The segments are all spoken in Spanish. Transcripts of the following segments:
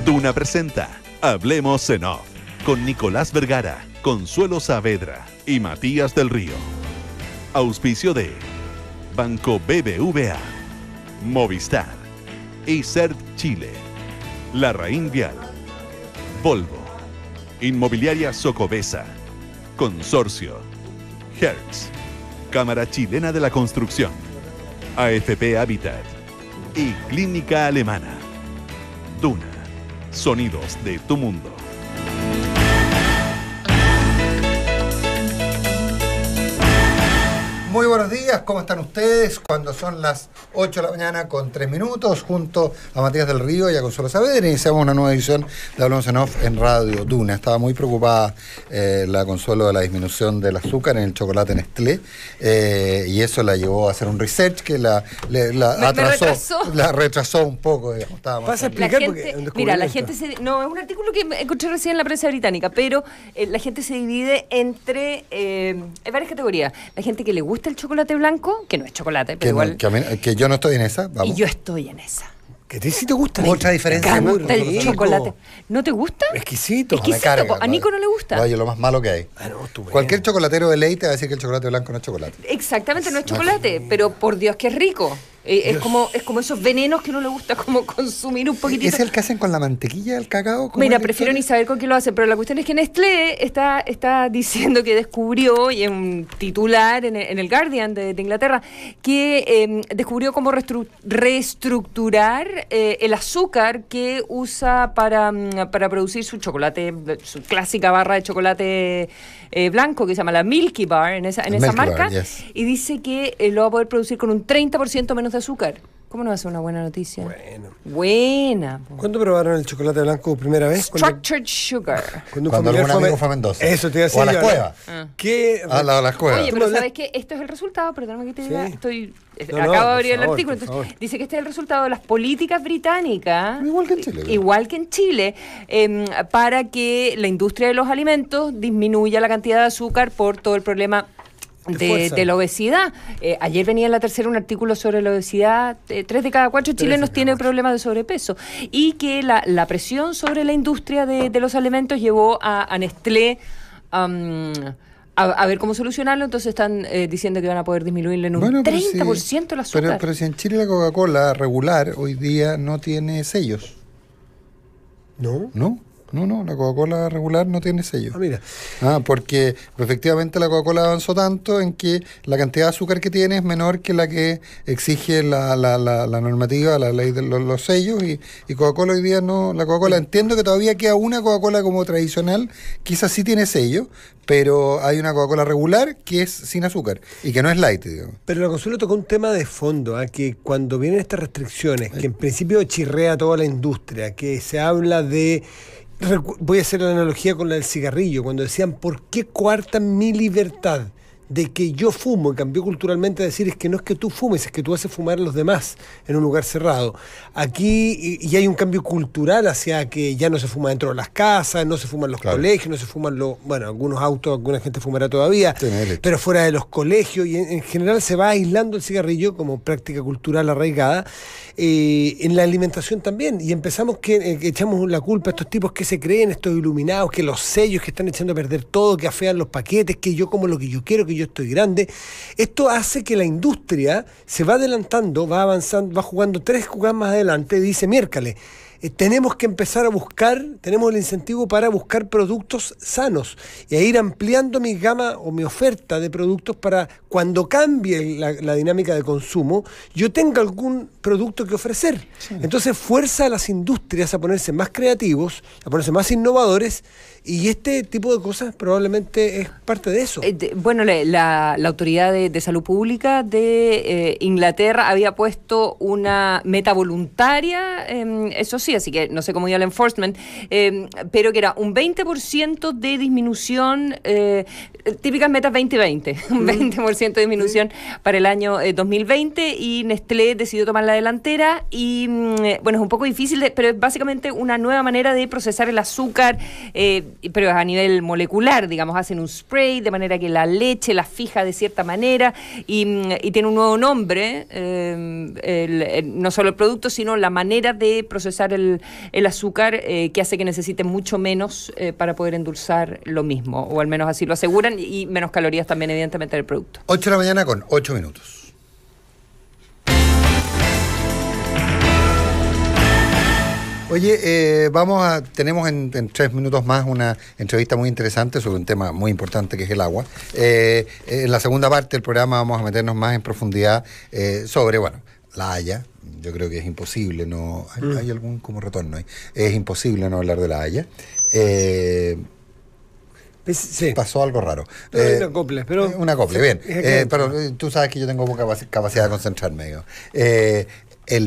Duna presenta Hablemos en Off con Nicolás Vergara, Consuelo Saavedra y Matías del Río. Auspicio de Banco BBVA, Movistar, ICERT Chile, Larraín Vial, Volvo, Inmobiliaria Socobesa, Consorcio, Hertz, Cámara Chilena de la Construcción, AFP Habitat y Clínica Alemana. Duna, sonidos de tu mundo. Muy buenos días, ¿cómo están ustedes? Cuando son las 8 de la mañana con 3 minutos, junto a Matías del Río y a Consuelo Saavedra, iniciamos una nueva edición de Hablamos en Off en Radio Duna. Estaba muy preocupada la Consuelo de la disminución del azúcar en el chocolate Nestlé, y eso la llevó a hacer un research que la retrasó un poco, digamos. Estaba más explicar la gente no, es un artículo que encontré recién en la prensa británica, pero la gente se divide entre hay varias categorías. La gente que le gusta el chocolate blanco, que no es chocolate, pero igual. Que yo no estoy en esa, vamos. Y yo estoy en esa. Que sí te gusta. Otra diferencia. Me encanta el chocolate. ¿No te gusta? Exquisito. A Nico no le gusta. Oye, lo más malo que hay. Cualquier chocolatero de ley te va a decir que el chocolate blanco no es chocolate. Exactamente, no es chocolate, pero por Dios que es rico. Es como esos venenos que no le gusta como consumir un poquitito. ¿Es el que hacen con la mantequilla del cacao? Mira, prefiero ni saber con qué lo hacen, pero la cuestión es que Nestlé está diciendo que descubrió, y es un titular en el Guardian de Inglaterra, que descubrió cómo reestructurar el azúcar que usa para producir su chocolate, su clásica barra de chocolate blanco que se llama la Milky Bar, en esa marca, Bar, yes. Y dice que lo va a poder producir con un 30% menos de azúcar. ¿Cómo no va a ser una buena noticia? Buena. ¿Cuándo probaron el chocolate blanco por primera vez? Structured sugar. Cuando algún amigo fue a Mendoza. Eso te iba a decir. O a las cuevas. ¿Qué? A las cuevas. Oye, pero ¿sabes qué? Esto es el resultado, perdóname que te diga, Sí. acabo de abrir el artículo, entonces dice que este es el resultado de las políticas británicas, Igual que en Chile. Para que la industria de los alimentos disminuya la cantidad de azúcar por todo el problema de la obesidad. Ayer venía en La Tercera un artículo sobre la obesidad. 3 de cada 4 chilenos tienen problemas de sobrepeso. Y que la presión sobre la industria de los alimentos llevó a Nestlé a ver cómo solucionarlo. Entonces están diciendo que van a poder disminuirle en un 30% el azúcar. Pero si en Chile la Coca-Cola regular hoy día no tiene sellos. ¿No? No, la Coca-Cola regular no tiene sello. Mira. Porque efectivamente la Coca-Cola avanzó tanto en que la cantidad de azúcar que tiene es menor que la que exige la normativa, la ley de los sellos, y Coca-Cola hoy día no. La Coca-Cola, entiendo que todavía queda una Coca-Cola como tradicional, quizás sí tiene sello, pero hay una Coca-Cola regular que es sin azúcar y que no es light, digamos. Pero la Consuelo tocó un tema de fondo, que cuando vienen estas restricciones, que en principio chirrea toda la industria, que se habla de... Voy a hacer la analogía con la del cigarrillo, cuando decían, ¿por qué coartan mi libertad de que yo fumo? Y cambió culturalmente a decir, es que no es que tú fumes, es que tú haces fumar a los demás en un lugar cerrado. Aquí, y hay un cambio cultural hacia que ya no se fuma dentro de las casas, no se fuman los colegios, no se fuman algunos autos, alguna gente fumará todavía, pero fuera de los colegios, y en general se va aislando el cigarrillo como práctica cultural arraigada. En la alimentación también, y empezamos que echamos la culpa a estos tipos que se creen, estos iluminados, que los sellos que están echando a perder todo, que afean los paquetes, que yo como lo que yo quiero, que yo estoy grande. Esto hace que la industria se va adelantando, va avanzando, va jugando 3 jugadas más adelante, y dice, miércoles, tenemos que empezar a buscar, tenemos el incentivo para buscar productos sanos y a ir ampliando mi gama o mi oferta de productos para cuando cambie la dinámica de consumo, yo tenga algún producto que ofrecer. Sí. Entonces fuerza a las industrias a ponerse más creativos, a ponerse más innovadores, y este tipo de cosas probablemente es parte de eso. Bueno, la Autoridad de Salud Pública de Inglaterra había puesto una meta voluntaria, eso sí, así que no sé cómo iba el enforcement, pero que era un 20% de disminución, típicas metas 2020, un 20% de disminución para el año 2020, y Nestlé decidió tomar la delantera, y bueno, es un poco difícil, pero es básicamente una nueva manera de procesar el azúcar, pero a nivel molecular, digamos, hacen un spray de manera que la leche la fija de cierta manera, y tiene un nuevo nombre, no solo el producto, sino la manera de procesar el azúcar, que hace que necesite mucho menos para poder endulzar lo mismo, o al menos así lo aseguran, y menos calorías también evidentemente del producto. 8 de la mañana con 8 minutos. Oye, tenemos en 3 minutos más una entrevista muy interesante sobre un tema muy importante que es el agua. En la segunda parte del programa vamos a meternos más en profundidad sobre, bueno, La Haya. Yo creo que es imposible, no hay algún como retorno ahí. Es imposible no hablar de La Haya. Sí. Pasó algo raro. Un acople, pero... Un acople, bien. Pero tú sabes que yo tengo poca capacidad de concentrarme. Digo.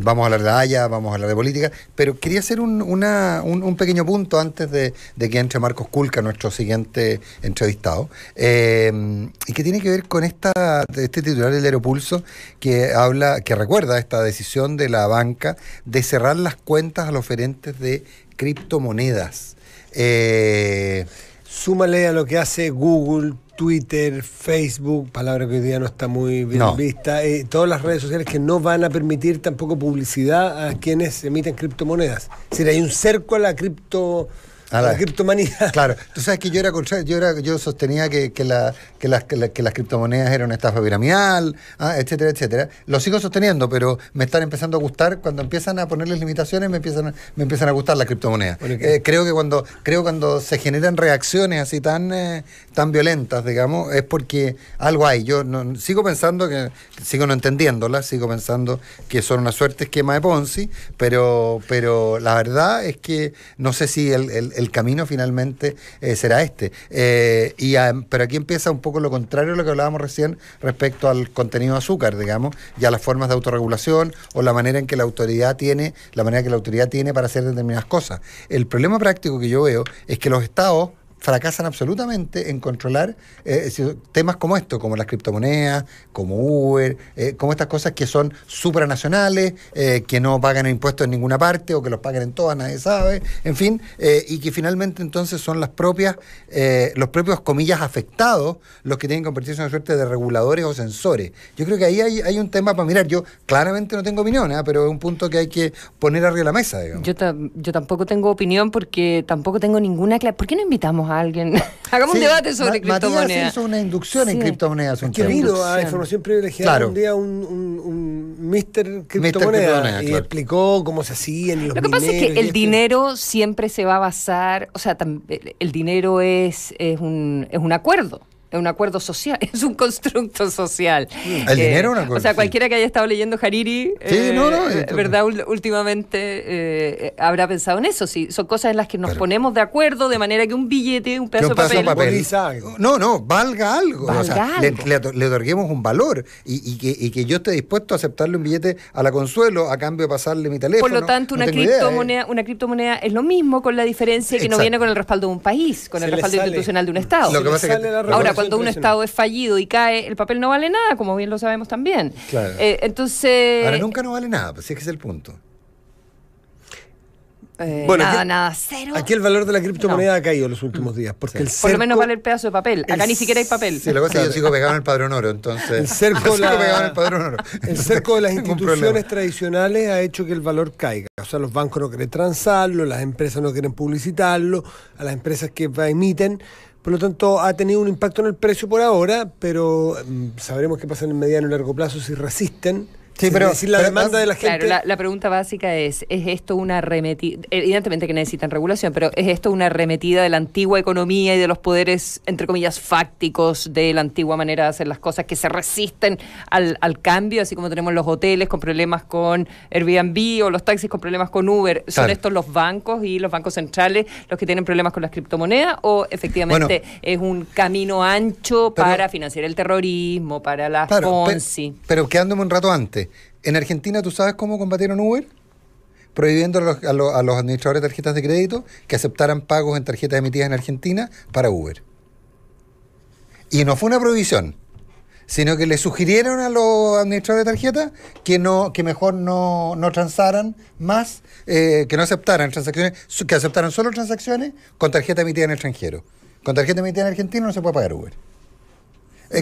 Vamos a hablar de La Haya, vamos a hablar de política, pero quería hacer un pequeño punto antes de que entre Marcos Kulka, nuestro siguiente entrevistado, y que tiene que ver con este titular del Aeropulso que recuerda esta decisión de la banca de cerrar las cuentas a los oferentes de criptomonedas. Súmale a lo que hace Google, Twitter, Facebook, palabra que hoy día no está muy bien vista, todas las redes sociales que no van a permitir tampoco publicidad a quienes emiten criptomonedas. Es decir, hay un cerco a la criptomanía. Claro, tú sabes que yo era contrario, yo sostenía que las criptomonedas eran una estafa piramidal, etcétera, etcétera. Lo sigo sosteniendo, pero me están empezando a gustar. Cuando empiezan a ponerles limitaciones, me empiezan a gustar las criptomonedas. Bueno, creo que cuando se generan reacciones así tan violentas, digamos, es porque algo hay. Yo sigo pensando sigo no entendiéndolas, sigo pensando que son una suerte esquema de Ponzi, pero la verdad es que no sé si el camino finalmente será este. Pero aquí empieza un poco lo contrario a lo que hablábamos recién respecto al contenido de azúcar, digamos, y a las formas de autorregulación o la manera que la autoridad tiene para hacer determinadas cosas. El problema práctico que yo veo es que los estados fracasan absolutamente en controlar temas como esto, como las criptomonedas, como Uber, como estas cosas que son supranacionales, que no pagan impuestos en ninguna parte o que los pagan en todas, nadie sabe, en fin, y que finalmente entonces son los propios, comillas, afectados los que tienen que convertirse en una suerte de reguladores o censores. Yo creo que ahí hay un tema para mirar. Yo claramente no tengo opinión, pero es un punto que hay que poner arriba de la mesa, digamos. Yo tampoco tengo opinión porque tampoco tengo ninguna clase. ¿Por qué no invitamos a alguien? Hagamos un debate sobre criptomonedas. Matías hizo una inducción en criptomonedas. Que vino a Información Privilegiada un día un Mr. Criptomoneda y explicó cómo se hacían los Lo que pasa es que el dinero siempre se va a basar, o sea, el dinero es un acuerdo. Es un acuerdo social, es un constructo social. El dinero es un acuerdo. O sea, cualquiera que haya estado leyendo Hariri, ¿verdad? Últimamente habrá pensado en eso. Sí, son cosas en las que nos ponemos de acuerdo de manera que un billete, un pedazo de papel. Valga algo. Le otorguemos un valor y que yo esté dispuesto a aceptarle un billete a la Consuelo a cambio de pasarle mi teléfono. Por lo tanto, una criptomoneda es lo mismo, con la diferencia que no viene con el respaldo de un país, con el respaldo institucional de un Estado. Lo que pasa es que ahora, cuando un Estado es fallido y cae, el papel no vale nada, como bien lo sabemos también. Claro. Entonces... Ahora nunca no vale nada, pues sí, es que es el punto. Nada, cero. Aquí el valor de la criptomoneda ha caído en los últimos días. Porque por lo menos vale el pedazo de papel. Acá ni siquiera hay papel. Sí, lo que pasa es que yo sigo pegado en el Padrón Oro, entonces... El cerco de las instituciones tradicionales ha hecho que el valor caiga. O sea, los bancos no quieren transarlo, las empresas no quieren publicitarlo, a las empresas que emiten... Por lo tanto, ha tenido un impacto en el precio por ahora, pero sabremos qué pasa en el mediano y largo plazo si resisten. Sí, pero decir, la demanda de la gente... Claro, la pregunta básica ¿es esto una arremetida? Evidentemente que necesitan regulación, pero ¿es esto una arremetida de la antigua economía y de los poderes, entre comillas, fácticos de la antigua manera de hacer las cosas que se resisten al cambio, así como tenemos los hoteles con problemas con Airbnb o los taxis con problemas con Uber? ¿Son estos los bancos y los bancos centrales los que tienen problemas con las criptomonedas o efectivamente es un camino ancho para financiar el terrorismo, para la Ponzi? Pero quedándome un rato antes. En Argentina, ¿tú sabes cómo combatieron Uber? Prohibiendo a los administradores de tarjetas de crédito que aceptaran pagos en tarjetas emitidas en Argentina para Uber. Y no fue una prohibición, sino que le sugirieron a los administradores de tarjetas que mejor no transaran más, que no aceptaran transacciones, que aceptaran solo transacciones con tarjeta emitida en el extranjero. Con tarjeta emitida en Argentina no se puede pagar Uber.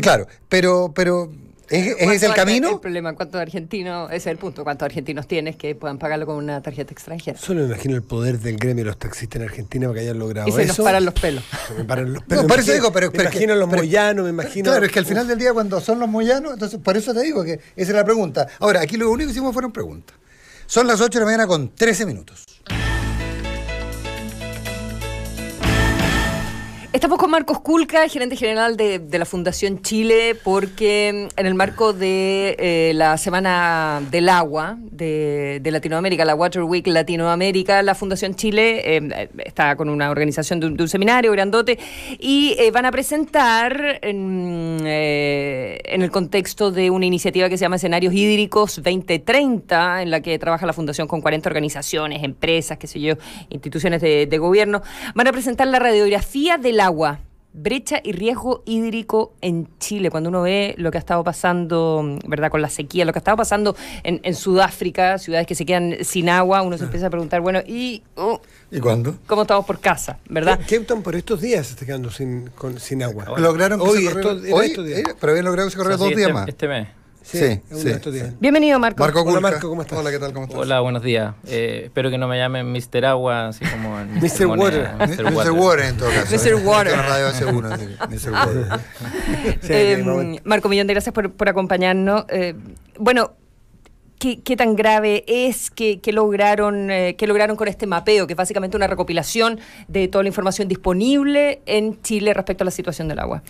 Claro, pero ¿Es ese el camino? El problema, ¿cuántos argentinos? Ese es el punto. ¿Cuántos argentinos tienes que puedan pagarlo con una tarjeta extranjera? Solo me imagino el poder del gremio de los taxistas en Argentina para que hayan logrado Y se eso. nos paran los pelos. Se me paran los pelos. No, por eso digo, me imagino los moyanos, me imagino... Claro, es que al final del día, cuando son los moyanos, entonces por eso te digo que esa es la pregunta. Ahora, aquí lo único que hicimos fueron preguntas. Son las 8 de la mañana con 13 minutos. Estamos con Marcos Kulka, gerente general de la Fundación Chile, porque en el marco de la Semana del Agua de Latinoamérica, la Water Week Latinoamérica, la Fundación Chile está con una organización de un seminario grandote y van a presentar en el contexto de una iniciativa que se llama Escenarios Hídricos 2030, en la que trabaja la Fundación con 40 organizaciones, empresas, qué sé yo, instituciones de gobierno. Van a presentar la radiografía del agua, brecha y riesgo hídrico en Chile. Cuando uno ve lo que ha estado pasando, ¿verdad?, con la sequía, lo que ha estado pasando en Sudáfrica, ciudades que se quedan sin agua, uno se empieza a preguntar, bueno, ¿y cuándo? ¿Cómo estamos por casa, verdad? Kempton por estos días se está quedando sin agua. Lograron que hoy, se corriera, estos días. pero habían logrado que se corriera 2 días más. Este mes. Sí. Estos días. Bienvenido, Marco. Marco Kulka. Hola, Marco, ¿cómo estás? Hola, ¿qué tal? ¿Cómo estás? Hola, buenos días. Espero que no me llamen Mr. Agua, así como en Mr. Water. Mr. Water en todo caso. Mr. Water. En la radio hace uno, así que Mr. Water. Marco, millón de gracias por acompañarnos. Bueno, ¿qué tan grave es que lograron con este mapeo, que es básicamente una recopilación de toda la información disponible en Chile respecto a la situación del agua?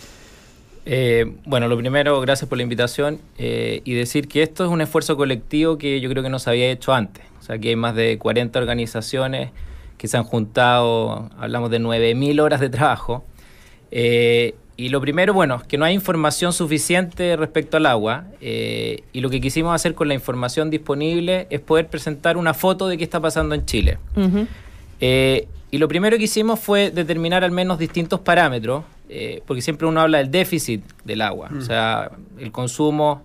Bueno, lo primero, gracias por la invitación y decir que esto es un esfuerzo colectivo que yo creo que no se había hecho antes. O sea, que hay más de 40 organizaciones que se han juntado, hablamos de 9.000 horas de trabajo. Y lo primero, bueno, es que no hay información suficiente respecto al agua y lo que quisimos hacer con la información disponible es poder presentar una foto de qué está pasando en Chile. Uh-huh. Y lo primero que hicimos fue determinar al menos distintos parámetros, porque siempre uno habla del déficit del agua, o sea, el consumo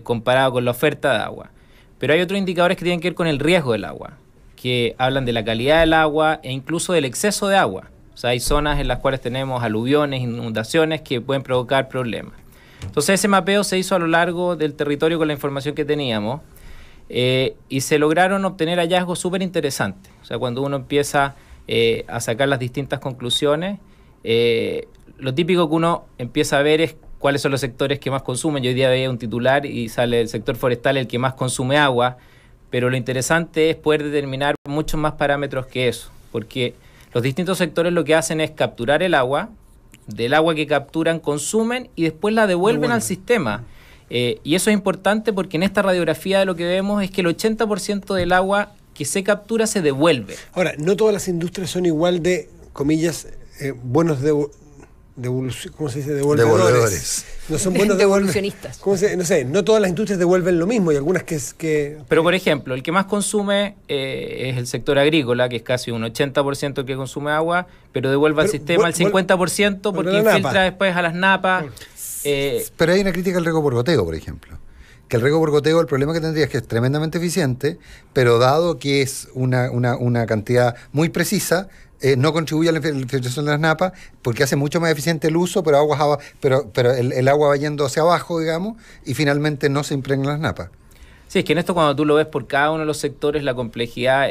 comparado con la oferta de agua. Pero hay otros indicadores que tienen que ver con el riesgo del agua, que hablan de la calidad del agua e incluso del exceso de agua. O sea, hay zonas en las cuales tenemos aluviones, inundaciones que pueden provocar problemas. Entonces ese mapeo se hizo a lo largo del territorio con la información que teníamos y se lograron obtener hallazgos súper interesantes. O sea, cuando uno empieza a sacar las distintas conclusiones, lo típico que uno empieza a ver es cuáles son los sectores que más consumen. Yo hoy día veía un titular y sale el sector forestal el que más consume agua, pero lo interesante es poder determinar muchos más parámetros que eso, porque los distintos sectores lo que hacen es capturar el agua, del agua que capturan consumen y después la devuelven al sistema. Y eso es importante porque en esta radiografía de lo que vemos es que el 80% del agua que se captura se devuelve. Ahora, no todas las industrias son igual de, comillas, buenos ¿cómo se dice? Devolvedores. No son buenos devolucionistas. No sé, no todas las industrias devuelven lo mismo y algunas que... Pero, por ejemplo, el que más consume es el sector agrícola, que es casi un 80% el que consume agua, pero devuelve al sistema el 50% porque infiltra después a las napas. Pero hay una crítica al riego por goteo, por ejemplo. Que el riego por goteo, el problema que tendría es que es tremendamente eficiente, pero dado que es una cantidad muy precisa, no contribuye a la infiltración de las napas, porque hace mucho más eficiente el uso, pero el agua va yendo hacia abajo, digamos, y finalmente no se impregnan las napas. Sí, es que en esto cuando tú lo ves por cada uno de los sectores, la complejidad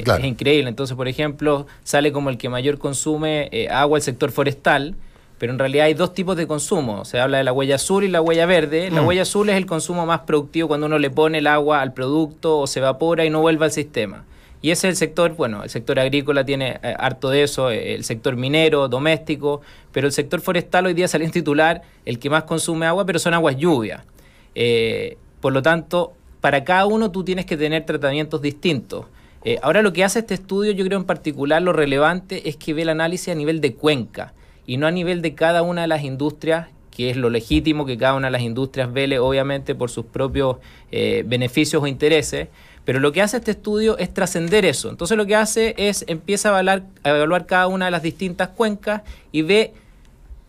claro, es increíble. Entonces, por ejemplo, sale como el que mayor consume agua el sector forestal, pero en realidad hay dos tipos de consumo. Se habla de la huella azul y la huella verde. La huella azul es el consumo más productivo cuando uno le pone el agua al producto o se evapora y no vuelve al sistema. Y ese es el sector, bueno, el sector agrícola tiene harto de eso, el sector minero, doméstico, pero el sector forestal hoy día salió en titular el que más consume agua, pero son aguas lluvias. Por lo tanto, para cada uno tú tienes que tener tratamientos distintos. Ahora lo que hace este estudio, yo creo en particular lo relevante es que ve el análisis a nivel de cuenca y no a nivel de cada una de las industrias, que es lo legítimo que cada una de las industrias vele obviamente por sus propios beneficios o intereses. Pero lo que hace este estudio es trascender eso. Entonces lo que hace es empieza a evaluar cada una de las distintas cuencas y ve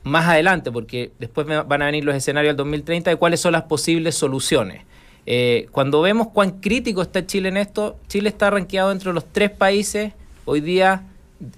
más adelante, porque después van a venir los escenarios del 2030 de cuáles son las posibles soluciones. Cuando vemos cuán crítico está Chile en esto, Chile está rankeado entre los 3 países hoy día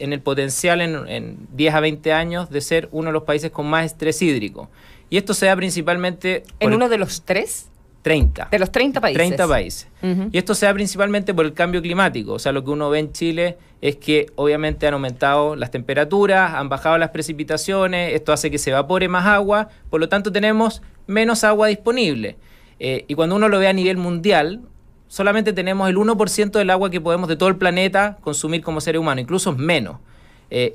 en el potencial en 10 a 20 años de ser uno de los países con más estrés hídrico. Y esto se da principalmente... ¿En uno de los 3? 30. De los 30 países. 30 países. Ujú. Y esto se da principalmente por el cambio climático. O sea, lo que uno ve en Chile es que obviamente han aumentado las temperaturas, han bajado las precipitaciones, esto hace que se evapore más agua, por lo tanto tenemos menos agua disponible. Y cuando uno lo ve a nivel mundial, solamente tenemos el 1% del agua que podemos de todo el planeta consumir como seres humanos, incluso menos.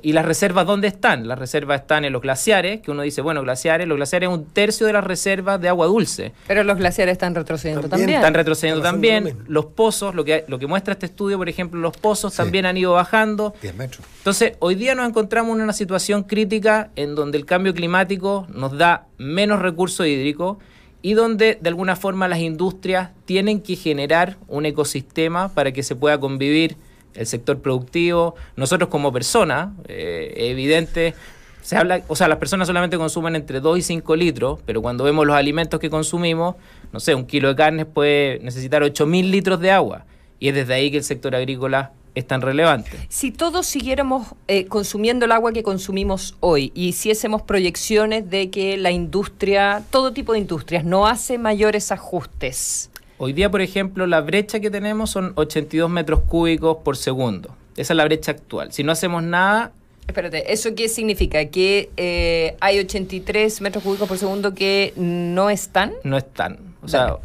¿Y las reservas dónde están? Las reservas están en los glaciares, que uno dice, bueno, los glaciares es 1/3 de las reservas de agua dulce. Pero los glaciares están retrocediendo también. Están retrocediendo Están haciendo también. lo mismo. Los pozos, lo que muestra este estudio, por ejemplo, los pozos también han ido bajando. 10 metros. Entonces, hoy día nos encontramos en una situación crítica en donde el cambio climático nos da menos recursos hídricos y donde, de alguna forma, las industrias tienen que generar un ecosistema para que se pueda convivir el sector productivo, nosotros como personas, evidente, se habla, o sea, las personas solamente consumen entre 2 y 5 litros, pero cuando vemos los alimentos que consumimos, no sé, un kilo de carne puede necesitar 8.000 litros de agua, y es desde ahí que el sector agrícola es tan relevante. Si todos siguiéramos consumiendo el agua que consumimos hoy y hiciésemos proyecciones de que la industria, todo tipo de industrias, no hace mayores ajustes... Hoy día, por ejemplo, la brecha que tenemos son 82 metros cúbicos por segundo. Esa es la brecha actual. Si no hacemos nada... Espérate, ¿eso qué significa? ¿Que hay 83 metros cúbicos por segundo que no están? No están. O sea,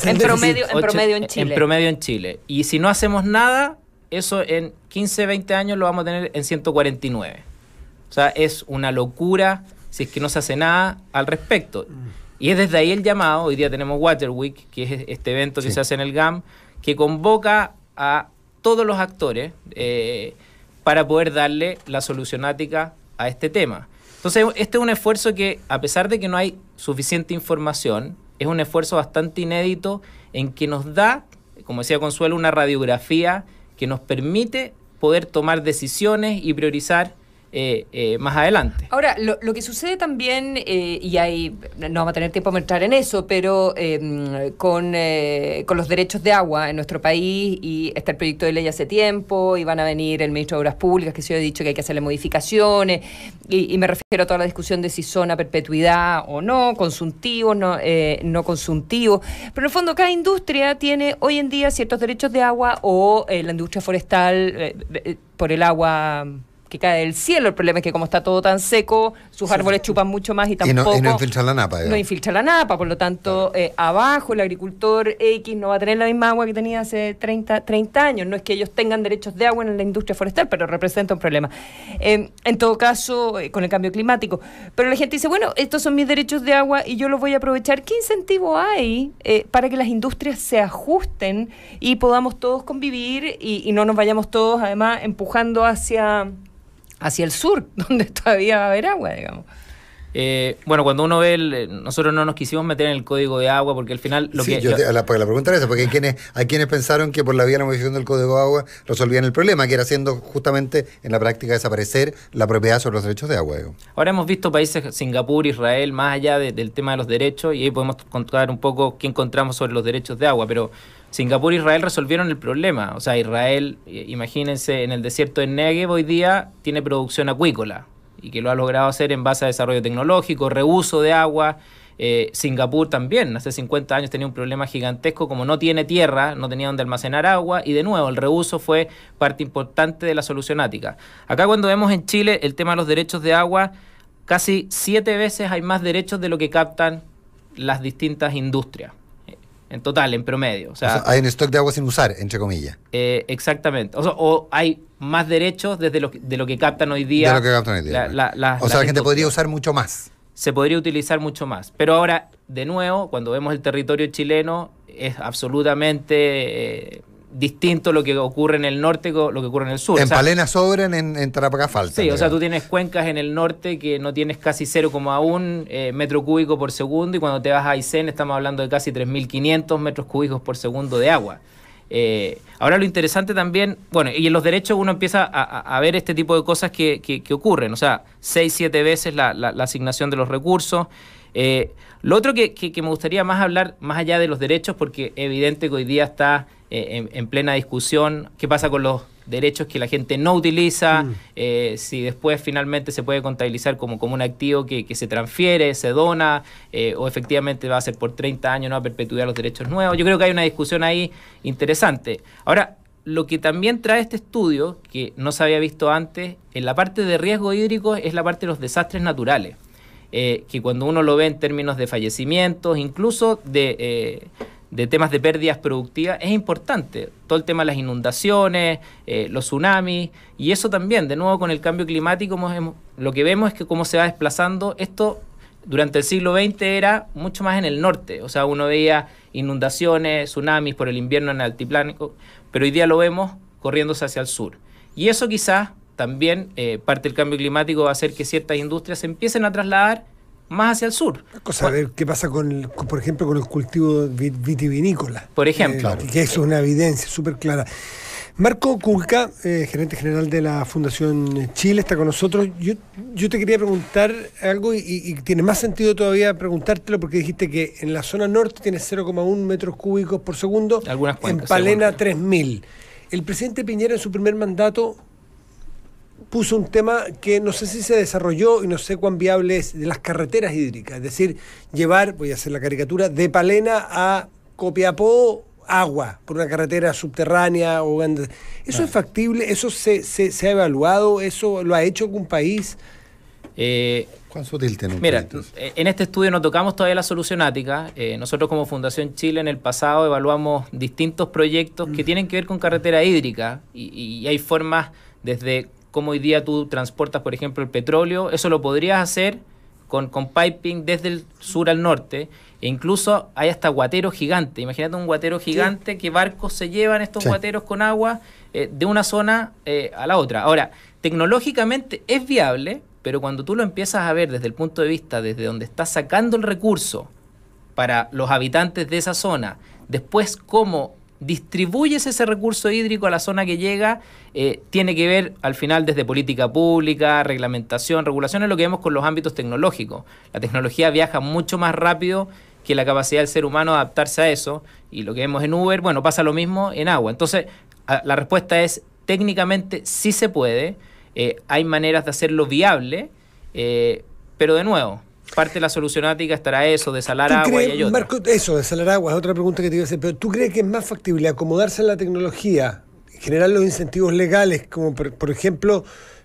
En promedio en Chile. En promedio en Chile. Y si no hacemos nada, eso en 15, 20 años lo vamos a tener en 149. O sea, es una locura si es que no se hace nada al respecto. Y es desde ahí el llamado. Hoy día tenemos Water Week, que es este evento que se hace en el GAM, que convoca a todos los actores para poder darle la solucionática a este tema. Entonces, este es un esfuerzo que, a pesar de que no hay suficiente información, es un esfuerzo bastante inédito en que nos da, como decía Consuelo, una radiografía que nos permite poder tomar decisiones y priorizar más adelante. Ahora, lo que sucede también, y ahí no vamos a tener tiempo de entrar en eso, pero con los derechos de agua en nuestro país, y está el proyecto de ley hace tiempo, y van a venir el ministro de Obras Públicas, que se ha dicho que hay que hacerle modificaciones, y me refiero a toda la discusión de si son a perpetuidad o no, consuntivos, no consuntivos. Pero en el fondo, cada industria tiene hoy en día ciertos derechos de agua, o la industria forestal por el agua que cae del cielo. El problema es que como está todo tan seco, sus árboles chupan mucho más y tampoco... Y no infiltra la napa. No infiltra la napa, por lo tanto, abajo el agricultor X no va a tener la misma agua que tenía hace 30 años. No es que ellos tengan derechos de agua en la industria forestal, pero representa un problema. En todo caso, con el cambio climático. Pero la gente dice, bueno, estos son mis derechos de agua y yo los voy a aprovechar. ¿Qué incentivo hay para que las industrias se ajusten y podamos todos convivir y no nos vayamos todos, además, empujando hacia el sur, donde todavía va a haber agua, digamos? Bueno, cuando uno ve, nosotros no nos quisimos meter en el código de agua porque al final la pregunta era esa, porque hay quienes pensaron que por la vía de la modificación del código de agua resolvían el problema, que era haciendo justamente en la práctica desaparecer la propiedad sobre los derechos de agua. Digamos. Ahora hemos visto países, Singapur, Israel, más allá del tema de los derechos, y ahí podemos contar un poco qué encontramos sobre los derechos de agua, pero Singapur e Israel resolvieron el problema. O sea, Israel, imagínense, en el desierto de Negev hoy día tiene producción acuícola y que lo ha logrado hacer en base a desarrollo tecnológico, reuso de agua. Singapur también, hace 50 años tenía un problema gigantesco, como no tiene tierra, no tenía donde almacenar agua, y de nuevo el reuso fue parte importante de la solucionática. Acá cuando vemos en Chile el tema de los derechos de agua, casi 7 veces hay más derechos de lo que captan las distintas industrias. En total, en promedio. O sea, hay un stock de agua sin usar, entre comillas. Exactamente. O hay más derechos de lo que captan hoy día. De lo que captan hoy día. La gente podría usar mucho más. Se podría utilizar mucho más. Pero ahora, de nuevo, cuando vemos el territorio chileno, es absolutamente distinto lo que ocurre en el norte con lo que ocurre en el sur. En Palena sobran, en Tarapacá faltan. Sí, digamos. O sea, tú tienes cuencas en el norte que no tienes casi 0,1 metro cúbico por segundo, y cuando te vas a Aysén estamos hablando de casi 3.500 metros cúbicos por segundo de agua. Ahora lo interesante también, bueno, y en los derechos uno empieza a ver este tipo de cosas que ocurren, o sea, 6-7 veces la asignación de los recursos. Lo otro que me gustaría más hablar, más allá de los derechos, porque evidente que hoy día está en plena discusión, qué pasa con los derechos que la gente no utiliza, si después finalmente se puede contabilizar como un activo que se transfiere, se dona, o efectivamente va a ser por 30 años, no va a perpetuar los derechos nuevos. Yo creo que hay una discusión ahí interesante. Ahora, lo que también trae este estudio, que no se había visto antes, en la parte de riesgo hídrico, es la parte de los desastres naturales. Que cuando uno lo ve en términos de fallecimientos, incluso de temas de pérdidas productivas, es importante. Todo el tema de las inundaciones, los tsunamis, y eso también, de nuevo con el cambio climático, lo que vemos es que cómo se va desplazando esto. Durante el siglo XX era mucho más en el norte, o sea, uno veía inundaciones, tsunamis por el invierno en el altiplano, pero hoy día lo vemos corriéndose hacia el sur. Y eso quizás también, parte del cambio climático va a hacer que ciertas industrias se empiecen a trasladar más hacia el sur. A ver qué pasa por ejemplo, con el cultivo vitivinícola. Por ejemplo. Que eso es una evidencia súper clara. Marco Kulka, gerente general de la Fundación Chile, está con nosotros. Yo te quería preguntar algo y tiene más sentido todavía preguntártelo porque dijiste que en la zona norte tiene 0,1 metros cúbicos por segundo, algunas cuencas, en Palena 3.000. El presidente Piñera en su primer mandato puso un tema que no sé si se desarrolló y no sé cuán viable es, de las carreteras hídricas, es decir, llevar, voy a hacer la caricatura, de Palena a Copiapó agua por una carretera subterránea. ¿Eso es factible? ¿Eso se ha evaluado? ¿Eso lo ha hecho algún país? ¿Cuán sutil tiene un Mira, proyecto? en este estudio no tocamos todavía la solución ática. Nosotros como Fundación Chile en el pasado evaluamos distintos proyectos que tienen que ver con carretera hídrica y hay formas desde cómo hoy día tú transportas, por ejemplo, el petróleo. Eso lo podrías hacer con piping desde el sur al norte, e incluso hay hasta guateros gigantes. Imagínate un guatero gigante, que barcos se llevan estos guateros con agua de una zona a la otra. Ahora, tecnológicamente es viable, pero cuando tú lo empiezas a ver desde el punto de vista, desde donde estás sacando el recurso para los habitantes de esa zona, después cómo distribuyes ese recurso hídrico a la zona que llega, tiene que ver al final desde política pública, reglamentación, regulación, es lo que vemos con los ámbitos tecnológicos. La tecnología viaja mucho más rápido que la capacidad del ser humano de adaptarse a eso, y lo que vemos en Uber, bueno, pasa lo mismo en agua. Entonces, la respuesta es, técnicamente sí se puede, hay maneras de hacerlo viable, pero de nuevo, parte de la solución ática estará eso, desalar agua, y hay otra. Marco, eso, desalar agua, es otra pregunta que te iba a hacer, pero ¿tú crees que es más factible acomodarse a la tecnología, generar los incentivos legales, como por ejemplo,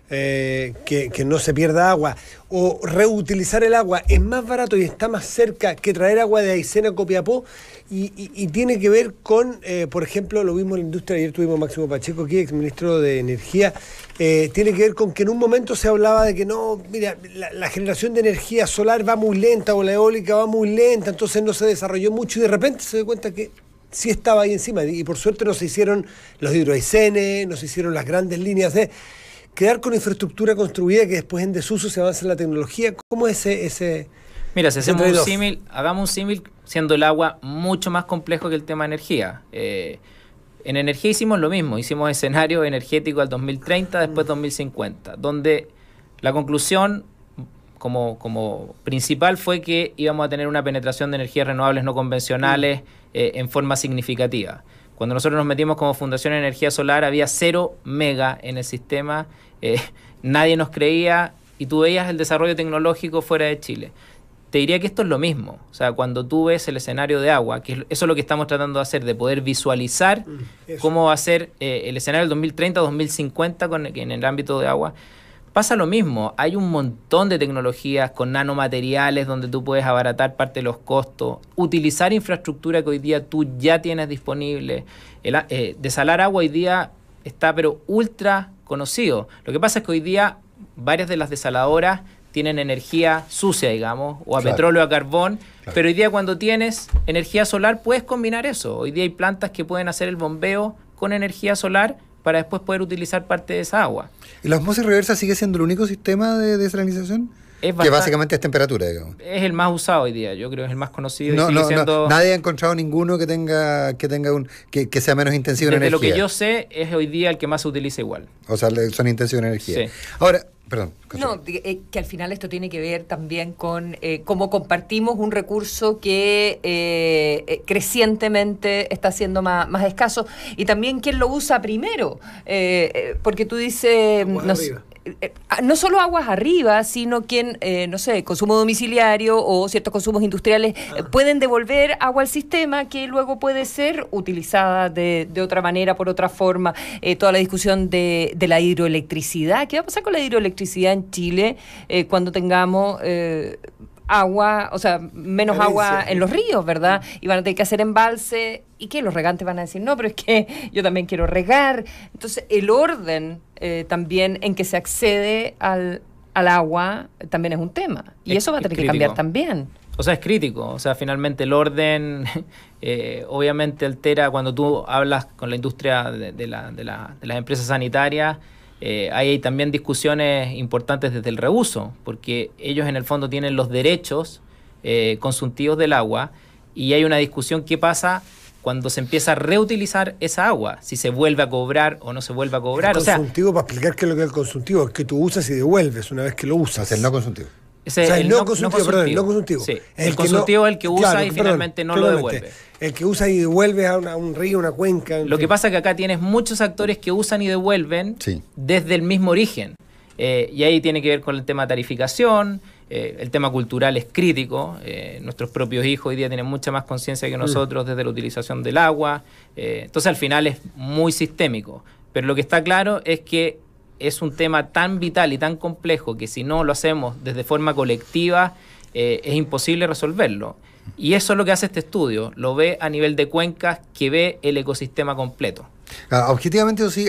que no se pierda agua, o reutilizar el agua, es más barato y está más cerca que traer agua de Aysén a Copiapó? Y tiene que ver con, por ejemplo, lo vimos en la industria, ayer tuvimos a Máximo Pacheco aquí, exministro de Energía, tiene que ver con que en un momento se hablaba de que no, mira, la generación de energía solar va muy lenta o la eólica va muy lenta, entonces no se desarrolló mucho y de repente se dio cuenta que sí estaba ahí encima, y por suerte no se hicieron los hidroaisenes, no se hicieron las grandes líneas de quedar con infraestructura construida que después en desuso se avanza en la tecnología. ¿Cómo es ese Mira, si hacemos un símil, hagamos un símil siendo el agua mucho más complejo que el tema de energía. En energía hicimos lo mismo, hicimos escenario energético al 2030, después 2050, donde la conclusión como principal fue que íbamos a tener una penetración de energías renovables no convencionales en forma significativa. Cuando nosotros nos metimos como Fundación de Energía Solar había 0 mega en el sistema, nadie nos creía y tú veías el desarrollo tecnológico fuera de Chile. Te diría que esto es lo mismo, o sea, cuando tú ves el escenario de agua, que eso es lo que estamos tratando de hacer, de poder visualizar cómo va a ser el escenario del 2030-2050 en el ámbito de agua, pasa lo mismo. Hay un montón de tecnologías con nanomateriales donde tú puedes abaratar parte de los costos, utilizar infraestructura que hoy día tú ya tienes disponible. Desalar agua hoy día está pero ultra conocido. Lo que pasa es que hoy día varias de las desaladoras tienen energía sucia, digamos, o a petróleo, a carbón, pero hoy día cuando tienes energía solar puedes combinar eso. Hoy día hay plantas que pueden hacer el bombeo con energía solar para después poder utilizar parte de esa agua. ¿Y la osmosis reversa sigue siendo el único sistema de desalinización? que básicamente es temperatura, digamos. Es el más usado hoy día, yo creo que es el más conocido. Nadie ha encontrado ninguno que tenga que sea menos intensivo en energía. Desde lo que yo sé, es hoy día el que más se utiliza igual. O sea, son intensivos en energía. Sí. Ahora, perdón. No, que al final esto tiene que ver también con cómo compartimos un recurso que crecientemente está siendo más escaso, y también quién lo usa primero, porque tú dices, no solo aguas arriba, sino quien, no sé, consumo domiciliario o ciertos consumos industriales pueden devolver agua al sistema que luego puede ser utilizada de otra manera, por otra forma. Toda la discusión de la hidroelectricidad, ¿qué va a pasar con la hidroelectricidad en Chile cuando tengamos agua, o sea, menos agua en los ríos, ¿verdad? Y van a tener que hacer embalse, y que los regantes van a decir, no, pero es que yo también quiero regar. Entonces, el orden también en que se accede al agua también es un tema, y eso va a tener que cambiar también. O sea, es crítico. O sea, finalmente el orden obviamente altera cuando tú hablas con la industria de las empresas sanitarias. Hay también discusiones importantes desde el reuso, porque ellos en el fondo tienen los derechos consuntivos del agua, y hay una discusión qué pasa cuando se empieza a reutilizar esa agua, si se vuelve a cobrar o no se vuelve a cobrar. El consuntivo, para explicar qué es lo que es el consuntivo, es que tú usas y devuelves una vez que lo usas. Es el no consuntivo. El no consuntivo. Sí. El consuntivo es el que usa y finalmente no lo devuelve. El que usa y devuelve a un río, una cuenca. Lo que pasa es que acá tienes muchos actores que usan y devuelven desde el mismo origen. Y ahí tiene que ver con el tema de tarificación, el tema cultural es crítico. Nuestros propios hijos hoy día tienen mucha más conciencia que nosotros desde la utilización del agua. Entonces al final es muy sistémico. Pero lo que está claro es que es un tema tan vital y tan complejo que si no lo hacemos desde forma colectiva es imposible resolverlo. Y eso es lo que hace este estudio, lo ve a nivel de cuencas, que ve el ecosistema completo. Objetivamente, sí,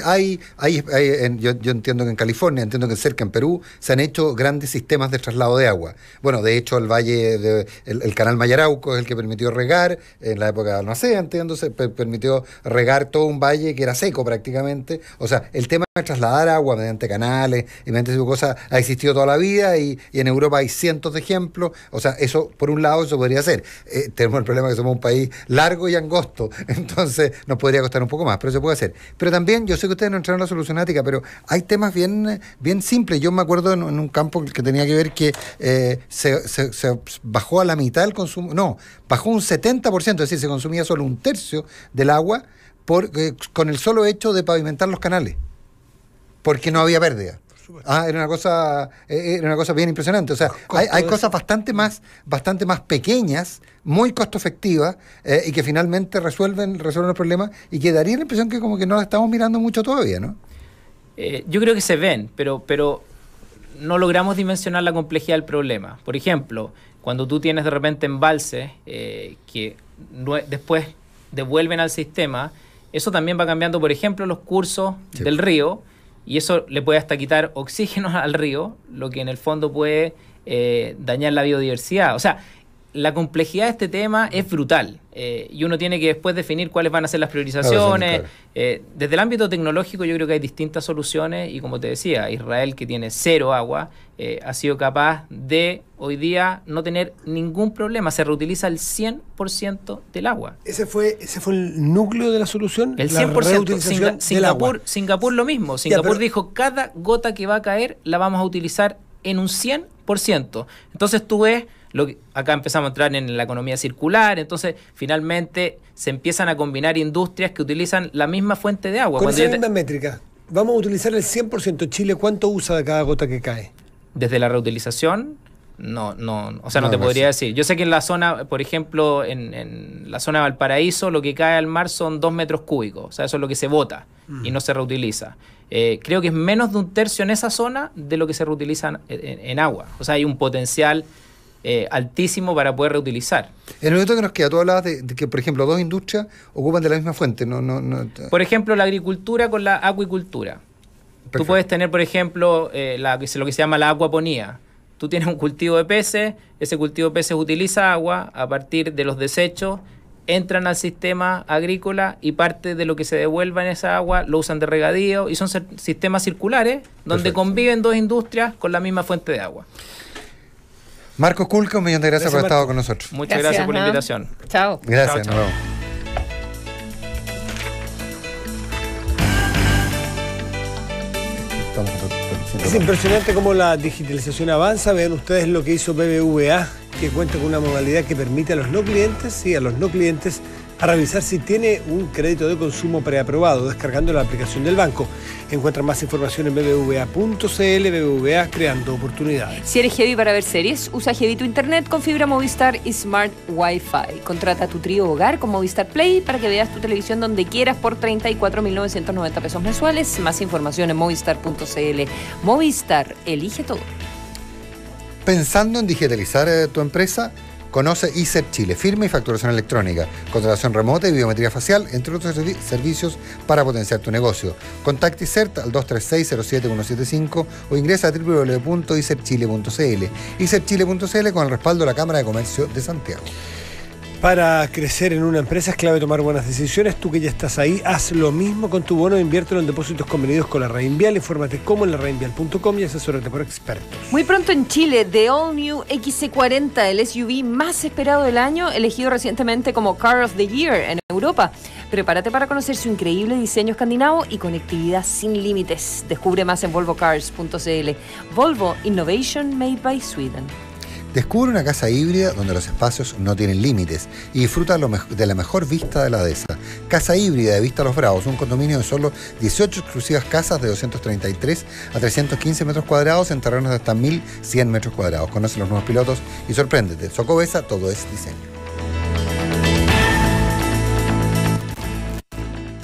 yo entiendo que en California, entiendo que cerca en Perú, se han hecho grandes sistemas de traslado de agua. Bueno, de hecho, el canal Mayarauco es el que permitió regar, en la época, no sé, entiéndose, permitió regar todo un valle que era seco prácticamente. O sea, el tema de trasladar agua mediante canales y mediante ese tipo de cosas ha existido toda la vida, y en Europa hay cientos de ejemplos. O sea, eso, por un lado, eso podría ser. Tenemos el problema que somos un país largo y angosto, entonces nos podría costar un poco más, pero se puede hacer. Pero también, yo sé que ustedes no entraron en la solucionática, pero hay temas bien simples. Yo me acuerdo en un campo que tenía que ver que se bajó a la mitad el consumo, bajó un 70%, es decir, se consumía solo un tercio del agua con el solo hecho de pavimentar los canales, porque no había pérdida. Era una cosa bien impresionante. O sea, hay cosas bastante más pequeñas, muy costo efectivas, y que finalmente resuelven los problemas, y que daría la impresión que como que no la estamos mirando mucho todavía, ¿no? Yo creo que se ven, pero no logramos dimensionar la complejidad del problema. Por ejemplo, cuando tú tienes de repente embalses que después devuelven al sistema, eso también va cambiando, por ejemplo, los cursos del río. Y eso le puede hasta quitar oxígeno al río, lo que en el fondo puede dañar la biodiversidad. O sea, la complejidad de este tema es brutal. Y uno tiene que después definir cuáles van a ser las priorizaciones. Desde el ámbito tecnológico yo creo que hay distintas soluciones, y como te decía, Israel, que tiene cero agua, ha sido capaz de hoy día no tener ningún problema. Se reutiliza el 100% del agua. ¿Ese fue el núcleo de la solución? El 100%. Singapur lo mismo. Singapur dijo, cada gota que va a caer la vamos a utilizar en un 100%. Entonces tú ves, acá empezamos a entrar en la economía circular, entonces finalmente se empiezan a combinar industrias que utilizan la misma fuente de agua. Con esa misma métrica, vamos a utilizar el 100%. Chile, ¿cuánto usa de cada gota que cae? Desde la reutilización, no te podría decir. Yo sé que en la zona, por ejemplo, en la zona de Valparaíso, lo que cae al mar son 2 metros cúbicos, o sea, eso es lo que se bota y no se reutiliza. Creo que es menos de un tercio en esa zona de lo que se reutiliza en agua. O sea, hay un potencial altísimo para poder reutilizar. En el momento que nos queda, tú hablabas de que, por ejemplo, 2 industrias ocupan de la misma fuente. Por ejemplo, la agricultura con la acuicultura. Perfecto. Tú puedes tener, por ejemplo, lo que se llama la acuaponía. Tú tienes un cultivo de peces, ese cultivo de peces utiliza agua, a partir de los desechos entran al sistema agrícola, y parte de lo que se devuelva en esa agua lo usan de regadío, y son sistemas circulares donde conviven dos industrias con la misma fuente de agua. Marcos Kulka, 1.000.000 de gracias por haber estado con nosotros. Muchas gracias por la invitación. Chao. Gracias, Chao, nos vemos. Es impresionante cómo la digitalización avanza. Vean ustedes lo que hizo BBVA, que cuenta con una modalidad que permite a los no clientes, a revisar si tiene un crédito de consumo preaprobado, descargando la aplicación del banco. Encuentran más información en bbva.cl. BBVA, creando oportunidades. Si eres heavy para ver series, usa Heavy tu internet con fibra Movistar y Smart Wi-Fi. Contrata tu trío hogar con Movistar Play para que veas tu televisión donde quieras por 34.990 pesos mensuales. Más información en movistar.cl. Movistar, elige todo. Pensando en digitalizar tu empresa, conoce ISEP Chile, firma y facturación electrónica, contratación remota y biometría facial, entre otros servicios para potenciar tu negocio. Contacte ISERT al 236-07175 o ingresa a www.isepchile.cl. isepchile.cl con el respaldo de la Cámara de Comercio de Santiago. Para crecer en una empresa es clave tomar buenas decisiones. Tú que ya estás ahí, haz lo mismo con tu bono e inviértelo en depósitos convenidos con la Reinvial. Infórmate cómo en lareinvial.com y asesórate por expertos. Muy pronto en Chile, The All New XC40, el SUV más esperado del año, elegido recientemente como Car of the Year en Europa. Prepárate para conocer su increíble diseño escandinavo y conectividad sin límites. Descubre más en volvocars.cl. Volvo Innovation Made by Sweden. Descubre una casa híbrida donde los espacios no tienen límites y disfruta de la mejor vista de la dehesa. Casa híbrida de Vista Los Bravos, un condominio de solo 18 exclusivas casas de 233 a 315 metros cuadrados en terrenos de hasta 1.100 metros cuadrados. Conoce los nuevos pilotos y sorpréndete. Socobesa, todo es diseño.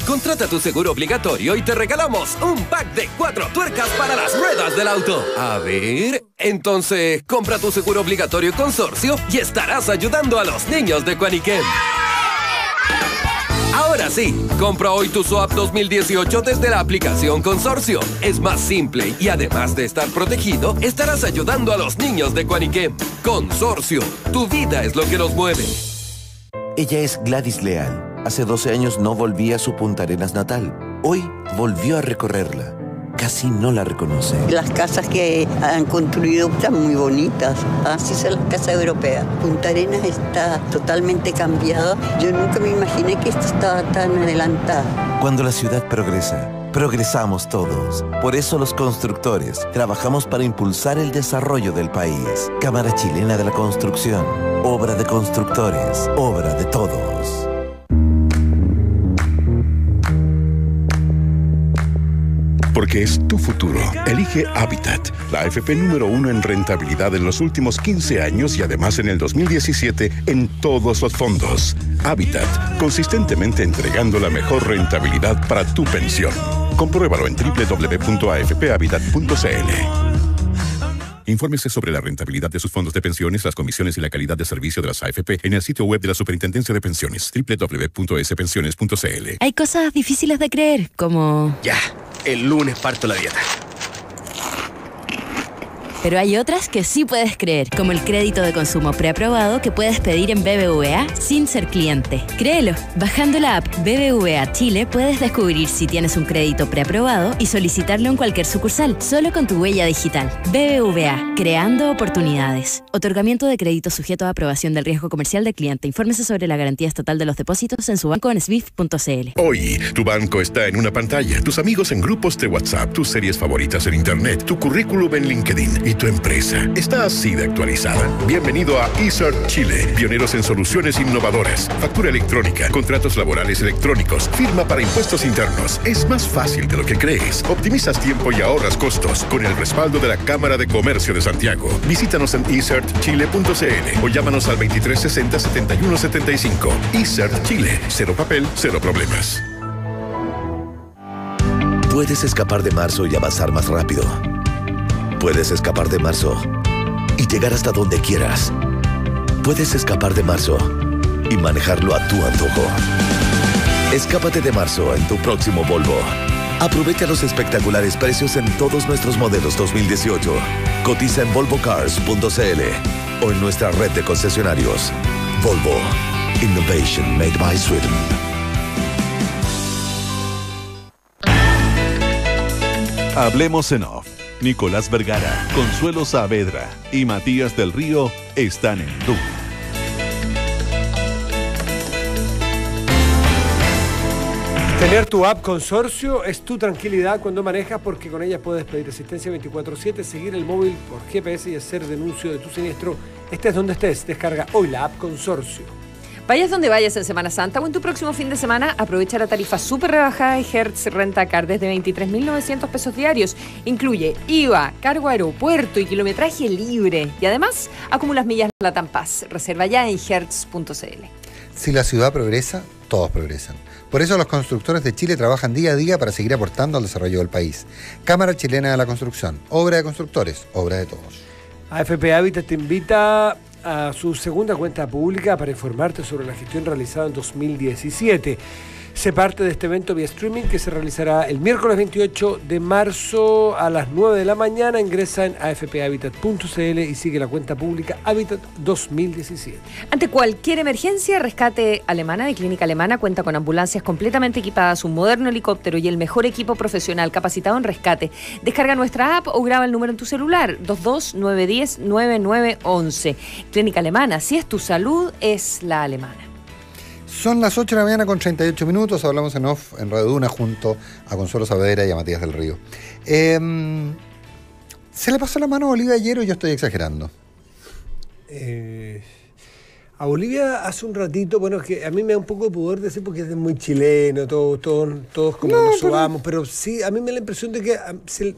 Contrata tu seguro obligatorio y te regalamos un pack de 4 tuercas para las ruedas del auto. A ver, entonces compra tu seguro obligatorio Consorcio y estarás ayudando a los niños de Cuaniquén. Ahora sí, compra hoy tu SOAP 2018 desde la aplicación Consorcio. Es más simple y además de estar protegido, estarás ayudando a los niños de Cuaniquén. Consorcio, tu vida es lo que nos mueve. Ella es Gladys Leal. Hace 12 años no volvía a su Punta Arenas natal. Hoy volvió a recorrerla. Casi no la reconoce. Las casas que han construido están muy bonitas. Así son las casas europeas. Punta Arenas está totalmente cambiada. Yo nunca me imaginé que esto estaba tan adelantada. Cuando la ciudad progresa, progresamos todos. Por eso los constructores trabajamos para impulsar el desarrollo del país. Cámara Chilena de la Construcción. Obra de constructores. Obra de todos. Porque es tu futuro. Elige Habitat, la AFP número 1 en rentabilidad en los últimos 15 años y además en el 2017 en todos los fondos. Habitat, consistentemente entregando la mejor rentabilidad para tu pensión. Compruébalo en www.afphabitat.cl. Infórmese sobre la rentabilidad de sus fondos de pensiones, las comisiones y la calidad de servicio de las AFP en el sitio web de la Superintendencia de Pensiones, www.spensiones.cl. Hay cosas difíciles de creer, como... Ya, el lunes parto la dieta. Pero hay otras que sí puedes creer, como el crédito de consumo preaprobado que puedes pedir en BBVA sin ser cliente. Créelo. Bajando la app BBVA Chile puedes descubrir si tienes un crédito preaprobado y solicitarlo en cualquier sucursal, solo con tu huella digital. BBVA, creando oportunidades. Otorgamiento de crédito sujeto a aprobación del riesgo comercial del cliente. Infórmese sobre la garantía estatal de los depósitos en su banco en swif.cl. Hoy, tu banco está en una pantalla, tus amigos en grupos de WhatsApp, tus series favoritas en Internet, tu currículum en LinkedIn y tu empresa está así de actualizada. Bienvenido a ISERT Chile, pioneros en soluciones innovadoras, factura electrónica, contratos laborales electrónicos, firma para impuestos internos. Es más fácil de lo que crees. Optimizas tiempo y ahorras costos con el respaldo de la Cámara de Comercio de Santiago. Visítanos en isertchile.cl o llámanos al 2360-7175. ISERT Chile, cero papel, cero problemas. Puedes escapar de marzo y avanzar más rápido. Puedes escapar de marzo y llegar hasta donde quieras. Puedes escapar de marzo y manejarlo a tu antojo. Escápate de marzo en tu próximo Volvo. Aprovecha los espectaculares precios en todos nuestros modelos 2018. Cotiza en volvocars.cl o en nuestra red de concesionarios. Volvo. Innovation made by Sweden. Hablemos en off Nicolás Vergara, Consuelo Saavedra y Matías del Río están en Duna. Tener tu app Consorcio es tu tranquilidad cuando manejas, porque con ella puedes pedir asistencia 24/7, seguir el móvil por GPS y hacer denuncio de tu siniestro. Estés donde estés, descarga hoy la app Consorcio. Vayas donde vayas en Semana Santa o en tu próximo fin de semana, aprovecha la tarifa súper rebajada de Hertz Rentacar desde 23.900 pesos diarios. Incluye IVA, cargo aeropuerto y kilometraje libre. Y además, acumulas millas LATAM Pass. Reserva ya en hertz.cl. Si la ciudad progresa, todos progresan. Por eso los constructores de Chile trabajan día a día para seguir aportando al desarrollo del país. Cámara Chilena de la Construcción, obra de constructores, obra de todos. AFP Habitat te invita a su segunda cuenta pública para informarte sobre la gestión realizada en 2017. Se parte de este evento vía streaming que se realizará el miércoles 28 de marzo a las 9 de la mañana. Ingresa en afphabitat.cl y sigue la cuenta pública Habitat 2017. Ante cualquier emergencia, Rescate Alemana de Clínica Alemana cuenta con ambulancias completamente equipadas, un moderno helicóptero y el mejor equipo profesional capacitado en rescate. Descarga nuestra app o graba el número en tu celular, 22-910-9911. Clínica Alemana, si es tu salud, es la alemana. Son las 8 de la mañana con 38 minutos, hablamos en off en Radio Duna junto a Consuelo Saavedra y a Matías del Río. ¿Se le pasó la mano a Bolivia ayer o yo estoy exagerando? A Bolivia hace un ratito, bueno, que a mí me da un poco de pudor decir porque es muy chileno, todos como nos subamos, pero sí, a mí me da la impresión de que,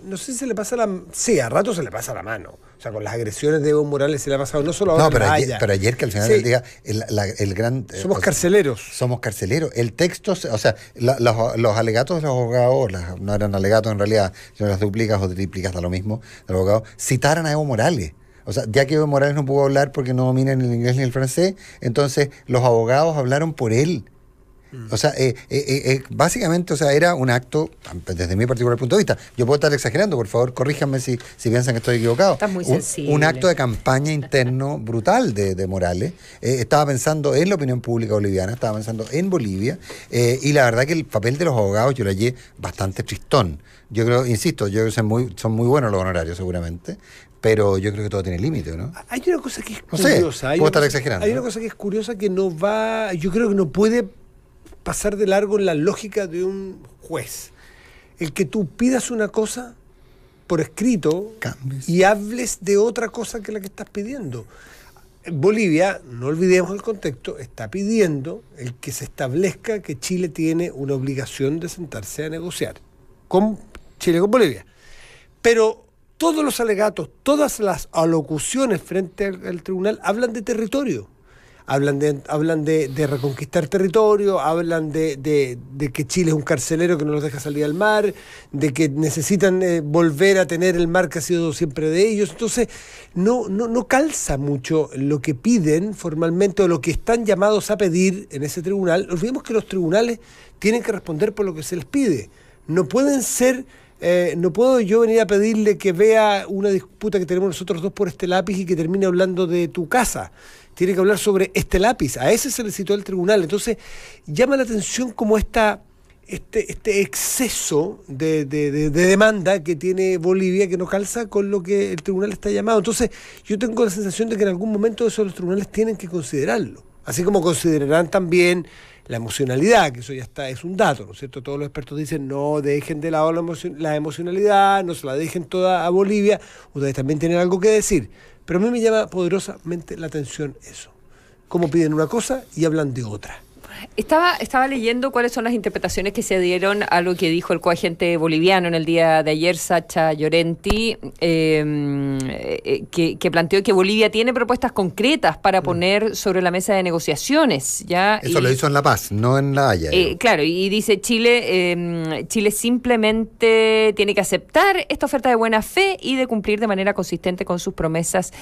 no sé si se le pasa sí, a rato se le pasa la mano. O sea, con las agresiones de Evo Morales se le ha pasado no solo ahora. No, pero ayer que al final del día, el gran... Somos carceleros. Somos carceleros. El texto, o sea, los alegatos de los abogados, no eran alegatos en realidad, sino las duplicas o triplicas, da lo mismo, de los abogados, citaron a Evo Morales. O sea, ya que Evo Morales no pudo hablar porque no domina ni el inglés ni el francés, entonces los abogados hablaron por él. O sea, básicamente, o sea, era un acto, desde mi particular punto de vista, yo puedo estar exagerando, por favor, corríjanme si piensan que estoy equivocado. Está muy sensible. Un acto de campaña interno brutal de Morales. Estaba pensando en la opinión pública boliviana, estaba pensando en Bolivia, y la verdad que el papel de los abogados yo lo hallé bastante tristón. Yo creo, insisto, son muy buenos los honorarios seguramente, pero yo creo que todo tiene límite, ¿no? Hay una cosa que es curiosa. No sé, puedo estar exagerando. Hay una cosa que es curiosa que no va, yo creo que no puede pasar de largo en la lógica de un juez. El que tú pidas una cosa por escrito y hables de otra cosa que la que estás pidiendo. Bolivia, no olvidemos el contexto, está pidiendo el que se establezca que Chile tiene una obligación de sentarse a negociar con Chile, con Bolivia. Pero todos los alegatos, todas las alocuciones frente al tribunal hablan de territorio. Hablan de reconquistar territorio, hablan de que Chile es un carcelero que no los deja salir al mar, de que necesitan volver a tener el mar que ha sido siempre de ellos. Entonces, no calza mucho lo que piden formalmente o lo que están llamados a pedir en ese tribunal. Olvidemos que los tribunales tienen que responder por lo que se les pide. No pueden ser... no puedo yo venir a pedirle que vea una disputa que tenemos nosotros dos por este lápiz y que termine hablando de tu casa. Tiene que hablar sobre este lápiz. A ese se le citó al tribunal. Entonces, llama la atención como este exceso de demanda que tiene Bolivia, que no calza con lo que el tribunal está llamado. Entonces, yo tengo la sensación de que en algún momento eso los tribunales tienen que considerarlo. Así como considerarán también la emocionalidad, que eso ya es un dato, ¿no es cierto? Todos los expertos dicen, no dejen de lado la emocionalidad, no se la dejen toda a Bolivia, ustedes también tienen algo que decir. Pero a mí me llama poderosamente la atención eso. Cómo piden una cosa y hablan de otra. Estaba leyendo cuáles son las interpretaciones que se dieron a lo que dijo el coagente boliviano en el día de ayer, Sacha Llorenti, que planteó que Bolivia tiene propuestas concretas para poner sobre la mesa de negociaciones. ¿Ya? Eso lo hizo en La Paz, no en La Haya. Claro, y dice Chile simplemente tiene que aceptar esta oferta de buena fe y de cumplir de manera consistente con sus promesas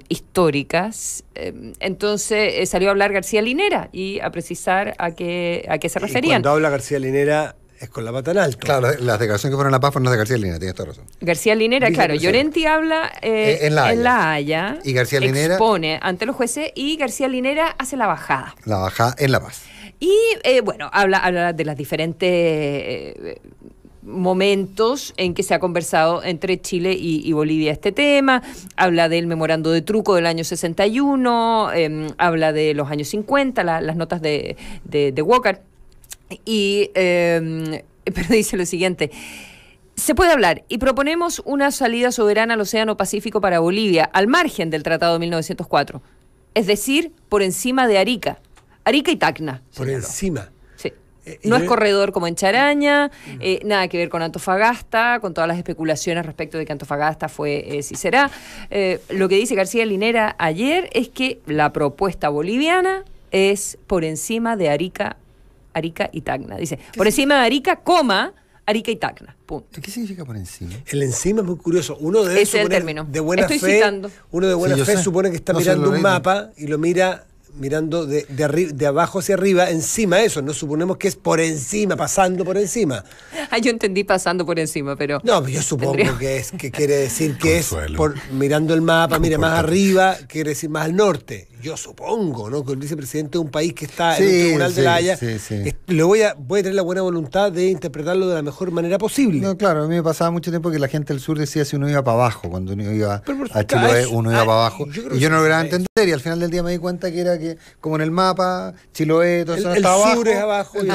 históricas. Entonces salió a hablar García Linera y a precisar a qué se referían. Cuando habla García Linera es con la pata en alto. Claro, las declaraciones que fueron en La Paz fueron las de García Linera, tienes toda razón. García Linera, claro, Llorenti habla en La Haya, y García Linera expone ante los jueces y García Linera hace la bajada. La bajada en La Paz. Y bueno, habla de las diferentes momentos en que se ha conversado entre Chile y Bolivia este tema. Habla del memorando de truco del año 61, habla de los años 50, las notas de Walker. Pero dice lo siguiente: se puede hablar y proponemos una salida soberana al Océano Pacífico para Bolivia, al margen del Tratado de 1904, es decir, por encima de Arica y Tacna. Por encima. Sí. No es corredor como en Charaña, nada que ver con Antofagasta, con todas las especulaciones respecto de que Antofagasta fue, si será. Lo que dice García Linera ayer es que la propuesta boliviana es por encima de Arica y Tacna. Dice, por encima de Arica y Tacna. Punto. ¿Qué significa por encima? El encima es muy curioso. Uno debe Ese es el término. de buena Estoy fe. citando. Uno de buena fe supone que está mirando un mapa y lo mira mirando de abajo hacia arriba, encima de eso. No suponemos que es por encima, pasando por encima. Yo entendí pasando por encima, pero... No, yo supongo que quiere decir que es mirando el mapa, mira más arriba, quiere decir más al norte. Yo supongo, ¿no? Que el vicepresidente de un país que está en un tribunal de La Haya, voy a tener la buena voluntad de interpretarlo de la mejor manera posible. No, claro, a mí me pasaba mucho tiempo que la gente del sur decía si uno iba para abajo, cuando uno iba a Chiloé, uno iba para abajo. Y yo no lograba entender, y al final del día me di cuenta que era que, como en el mapa, Chiloé, todo eso está abajo. El sur es abajo y el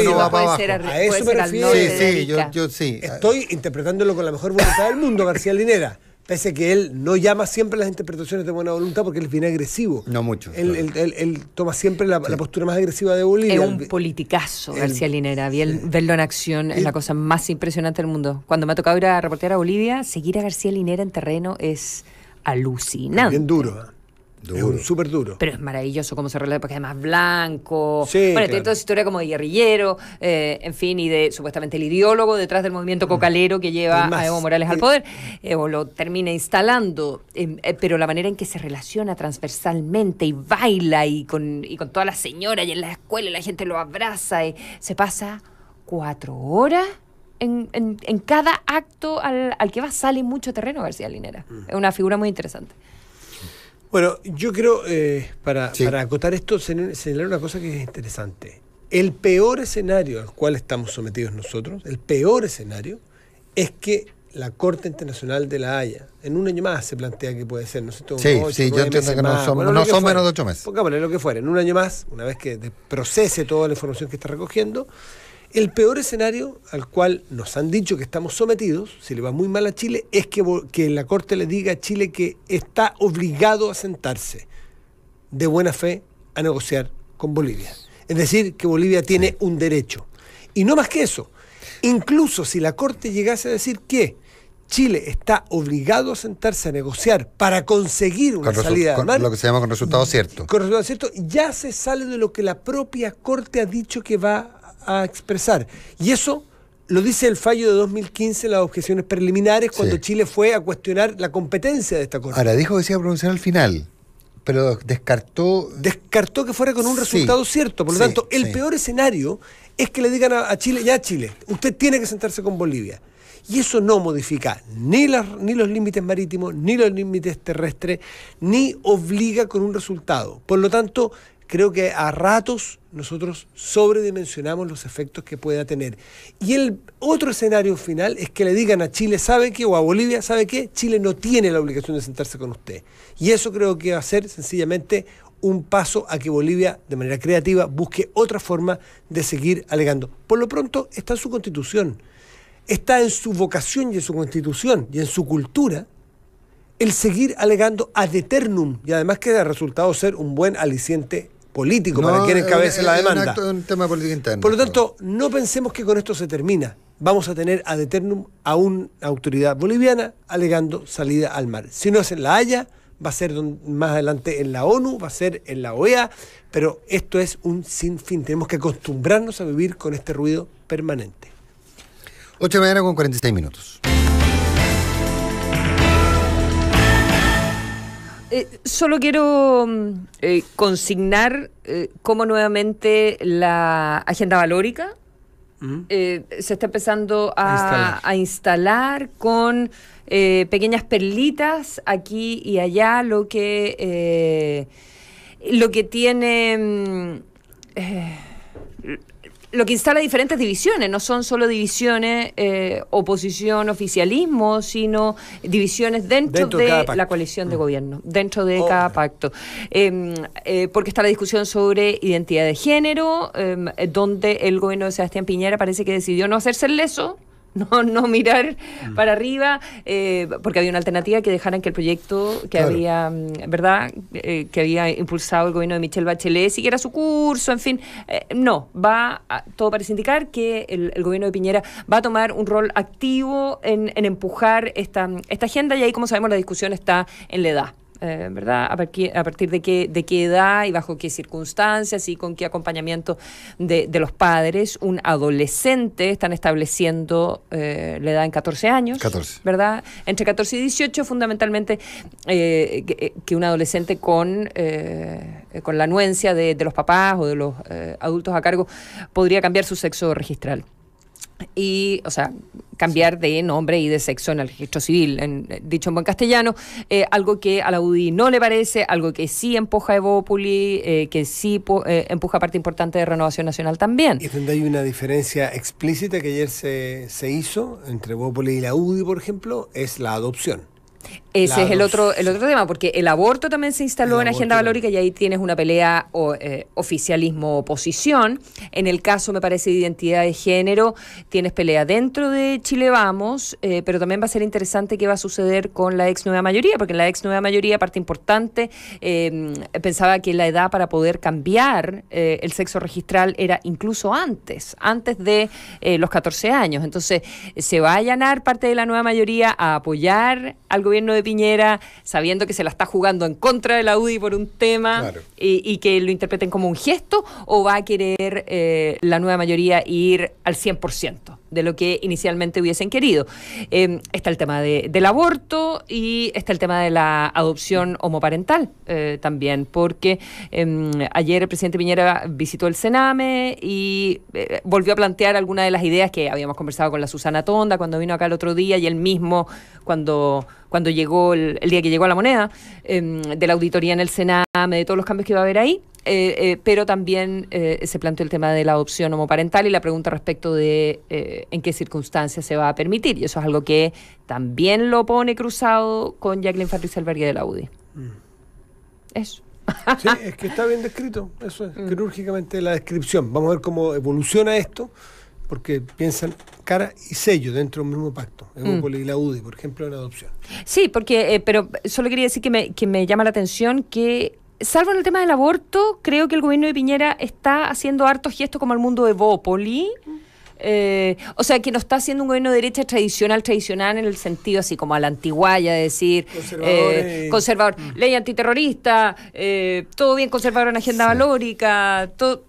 no va para abajo. A eso me refiero. Yo sí. Estoy interpretándolo con la mejor voluntad del mundo, García Linera. Pese a que él no llama siempre las interpretaciones de buena voluntad porque él es bien agresivo. No mucho. Él toma siempre la postura más agresiva de Bolivia. Es un politicazo, García Linera. Verlo en acción es la cosa más impresionante del mundo. Cuando me ha tocado ir a reportear a Bolivia, seguir a García Linera en terreno es alucinante. Bien duro. Es súper duro. Pero es maravilloso cómo se relata, porque además blanco. Sí, bueno, tiene toda esa historia como de guerrillero, en fin, y de supuestamente el ideólogo detrás del movimiento cocalero que lleva a Evo Morales al poder, o lo termina instalando. Pero la manera en que se relaciona transversalmente y baila y con todas las señoras y en la escuela y la gente lo abraza y se pasa 4 horas. En cada acto al que va sale mucho terreno García Linera. Es una figura muy interesante. Bueno, yo quiero, para acotar esto, señalar una cosa que es interesante. El peor escenario al cual estamos sometidos nosotros, el peor escenario, es que la Corte Internacional de La Haya, en un año más se plantea que puede ser, ¿no sé? Yo entiendo que no son menos de 8 meses. Pongámosle lo que fuera, en un año más, una vez que procese toda la información que está recogiendo, el peor escenario al cual nos han dicho que estamos sometidos, si le va muy mal a Chile, es que la Corte le diga a Chile que está obligado a sentarse de buena fe a negociar con Bolivia. Es decir, que Bolivia tiene un derecho. Y no más que eso, incluso si la Corte llegase a decir que Chile está obligado a sentarse a negociar para conseguir una salida del mar, lo que se llama con resultado cierto. Con resultado cierto, ya se sale de lo que la propia Corte ha dicho que va a expresar. Y eso lo dice el fallo de 2015, las objeciones preliminares, cuando Chile fue a cuestionar la competencia de esta Corte. Ahora, dijo que se iba a pronunciar al final, pero descartó que fuera con un resultado cierto. Por lo tanto, el peor escenario es que le digan a Chile, ya Chile, usted tiene que sentarse con Bolivia. Y eso no modifica ni los límites marítimos, ni los límites terrestres, ni obliga con un resultado. Por lo tanto, creo que a ratos nosotros sobredimensionamos los efectos que pueda tener. Y el otro escenario final es que le digan a Chile, ¿sabe qué? O a Bolivia, ¿sabe qué? Chile no tiene la obligación de sentarse con usted. Y eso creo que va a ser sencillamente un paso a que Bolivia, de manera creativa, busque otra forma de seguir alegando. Por lo pronto, está en su Constitución. Está en su vocación y en su Constitución y en su cultura el seguir alegando ad eternum, y además que ha resultado ser un buen aliciente político para quien encabece la demanda. Un tema de política interna. Por lo tanto, no pensemos que con esto se termina. Vamos a tener ad eternum a una autoridad boliviana alegando salida al mar. Si no es en La Haya, va a ser más adelante en la ONU, va a ser en la OEA, pero esto es un sinfín. Tenemos que acostumbrarnos a vivir con este ruido permanente. 8 de la mañana con 46 minutos. Solo quiero consignar cómo nuevamente la agenda valórica se está empezando a instalar con pequeñas perlitas aquí y allá, lo que tiene Lo que instala diferentes divisiones, no son solo divisiones oposición, oficialismo, sino divisiones dentro de la coalición de gobierno, dentro de cada pacto. Porque está la discusión sobre identidad de género, donde el gobierno de Sebastián Piñera parece que decidió no hacerse el leso, no mirar para arriba, porque había una alternativa que dejaran que el proyecto que había, ¿verdad?, que había impulsado el gobierno de Michelle Bachelet siguiera su curso, en fin. Todo parece indicar que el gobierno de Piñera va a tomar un rol activo en empujar esta agenda, y ahí, como sabemos, la discusión está en la edad. ¿Verdad? A partir de qué edad y bajo qué circunstancias y con qué acompañamiento de los padres. Un adolescente, están estableciendo la edad en 14 años, 14. ¿Verdad? Entre 14 y 18, fundamentalmente, que un adolescente con la anuencia de los papás o de los adultos a cargo podría cambiar su sexo registral. Y, o sea, cambiar de nombre y de sexo en el registro civil, dicho en buen castellano, algo que a la UDI no le parece, algo que sí empuja Evópoli, que sí empuja parte importante de Renovación Nacional también. Y donde hay una diferencia explícita que ayer se hizo entre Evópoli y la UDI, por ejemplo, es la adopción. Ese es el otro tema, porque el aborto también se instaló en agenda valórica, y ahí tienes una pelea oficialismo-oposición. En el caso, me parece, de identidad de género, tienes pelea dentro de Chile Vamos, pero también va a ser interesante qué va a suceder con la ex nueva mayoría, porque en la ex nueva mayoría, parte importante, pensaba que la edad para poder cambiar el sexo registral era incluso antes de los 14 años. Entonces, se va a allanar parte de la nueva mayoría a apoyar al gobierno de Piñera, sabiendo que se la está jugando en contra de la UDI por un tema, claro, y que lo interpreten como un gesto, o va a querer la nueva mayoría ir al 100% de lo que inicialmente hubiesen querido. Está el tema del aborto y está el tema de la adopción homoparental también, porque ayer el presidente Piñera visitó el Sename y volvió a plantear algunas de las ideas que habíamos conversado con la Susana Tonda cuando vino acá el otro día, y él mismo cuando llegó el día que llegó a La Moneda, de la auditoría en el Sename, de todos los cambios que va a haber ahí. Pero también se planteó el tema de la adopción homoparental y la pregunta respecto de en qué circunstancias se va a permitir, y eso es algo que también lo pone cruzado con Jacqueline Fatriz Albergue de la UDI. Eso. Sí, es que está bien descrito, eso es quirúrgicamente la descripción. Vamos a ver cómo evoluciona esto, porque piensan cara y sello dentro de un mismo pacto, Evópoli y la UDI, por ejemplo, en adopción. Sí, porque pero solo quería decir que me llama la atención que, salvo en el tema del aborto, creo que el gobierno de Piñera está haciendo hartos gestos como el mundo de Evópoli. O sea, que no está haciendo un gobierno de derecha tradicional en el sentido así como a la antiguaya, de decir conservador, ley antiterrorista, todo bien conservador en agenda valórica, todo.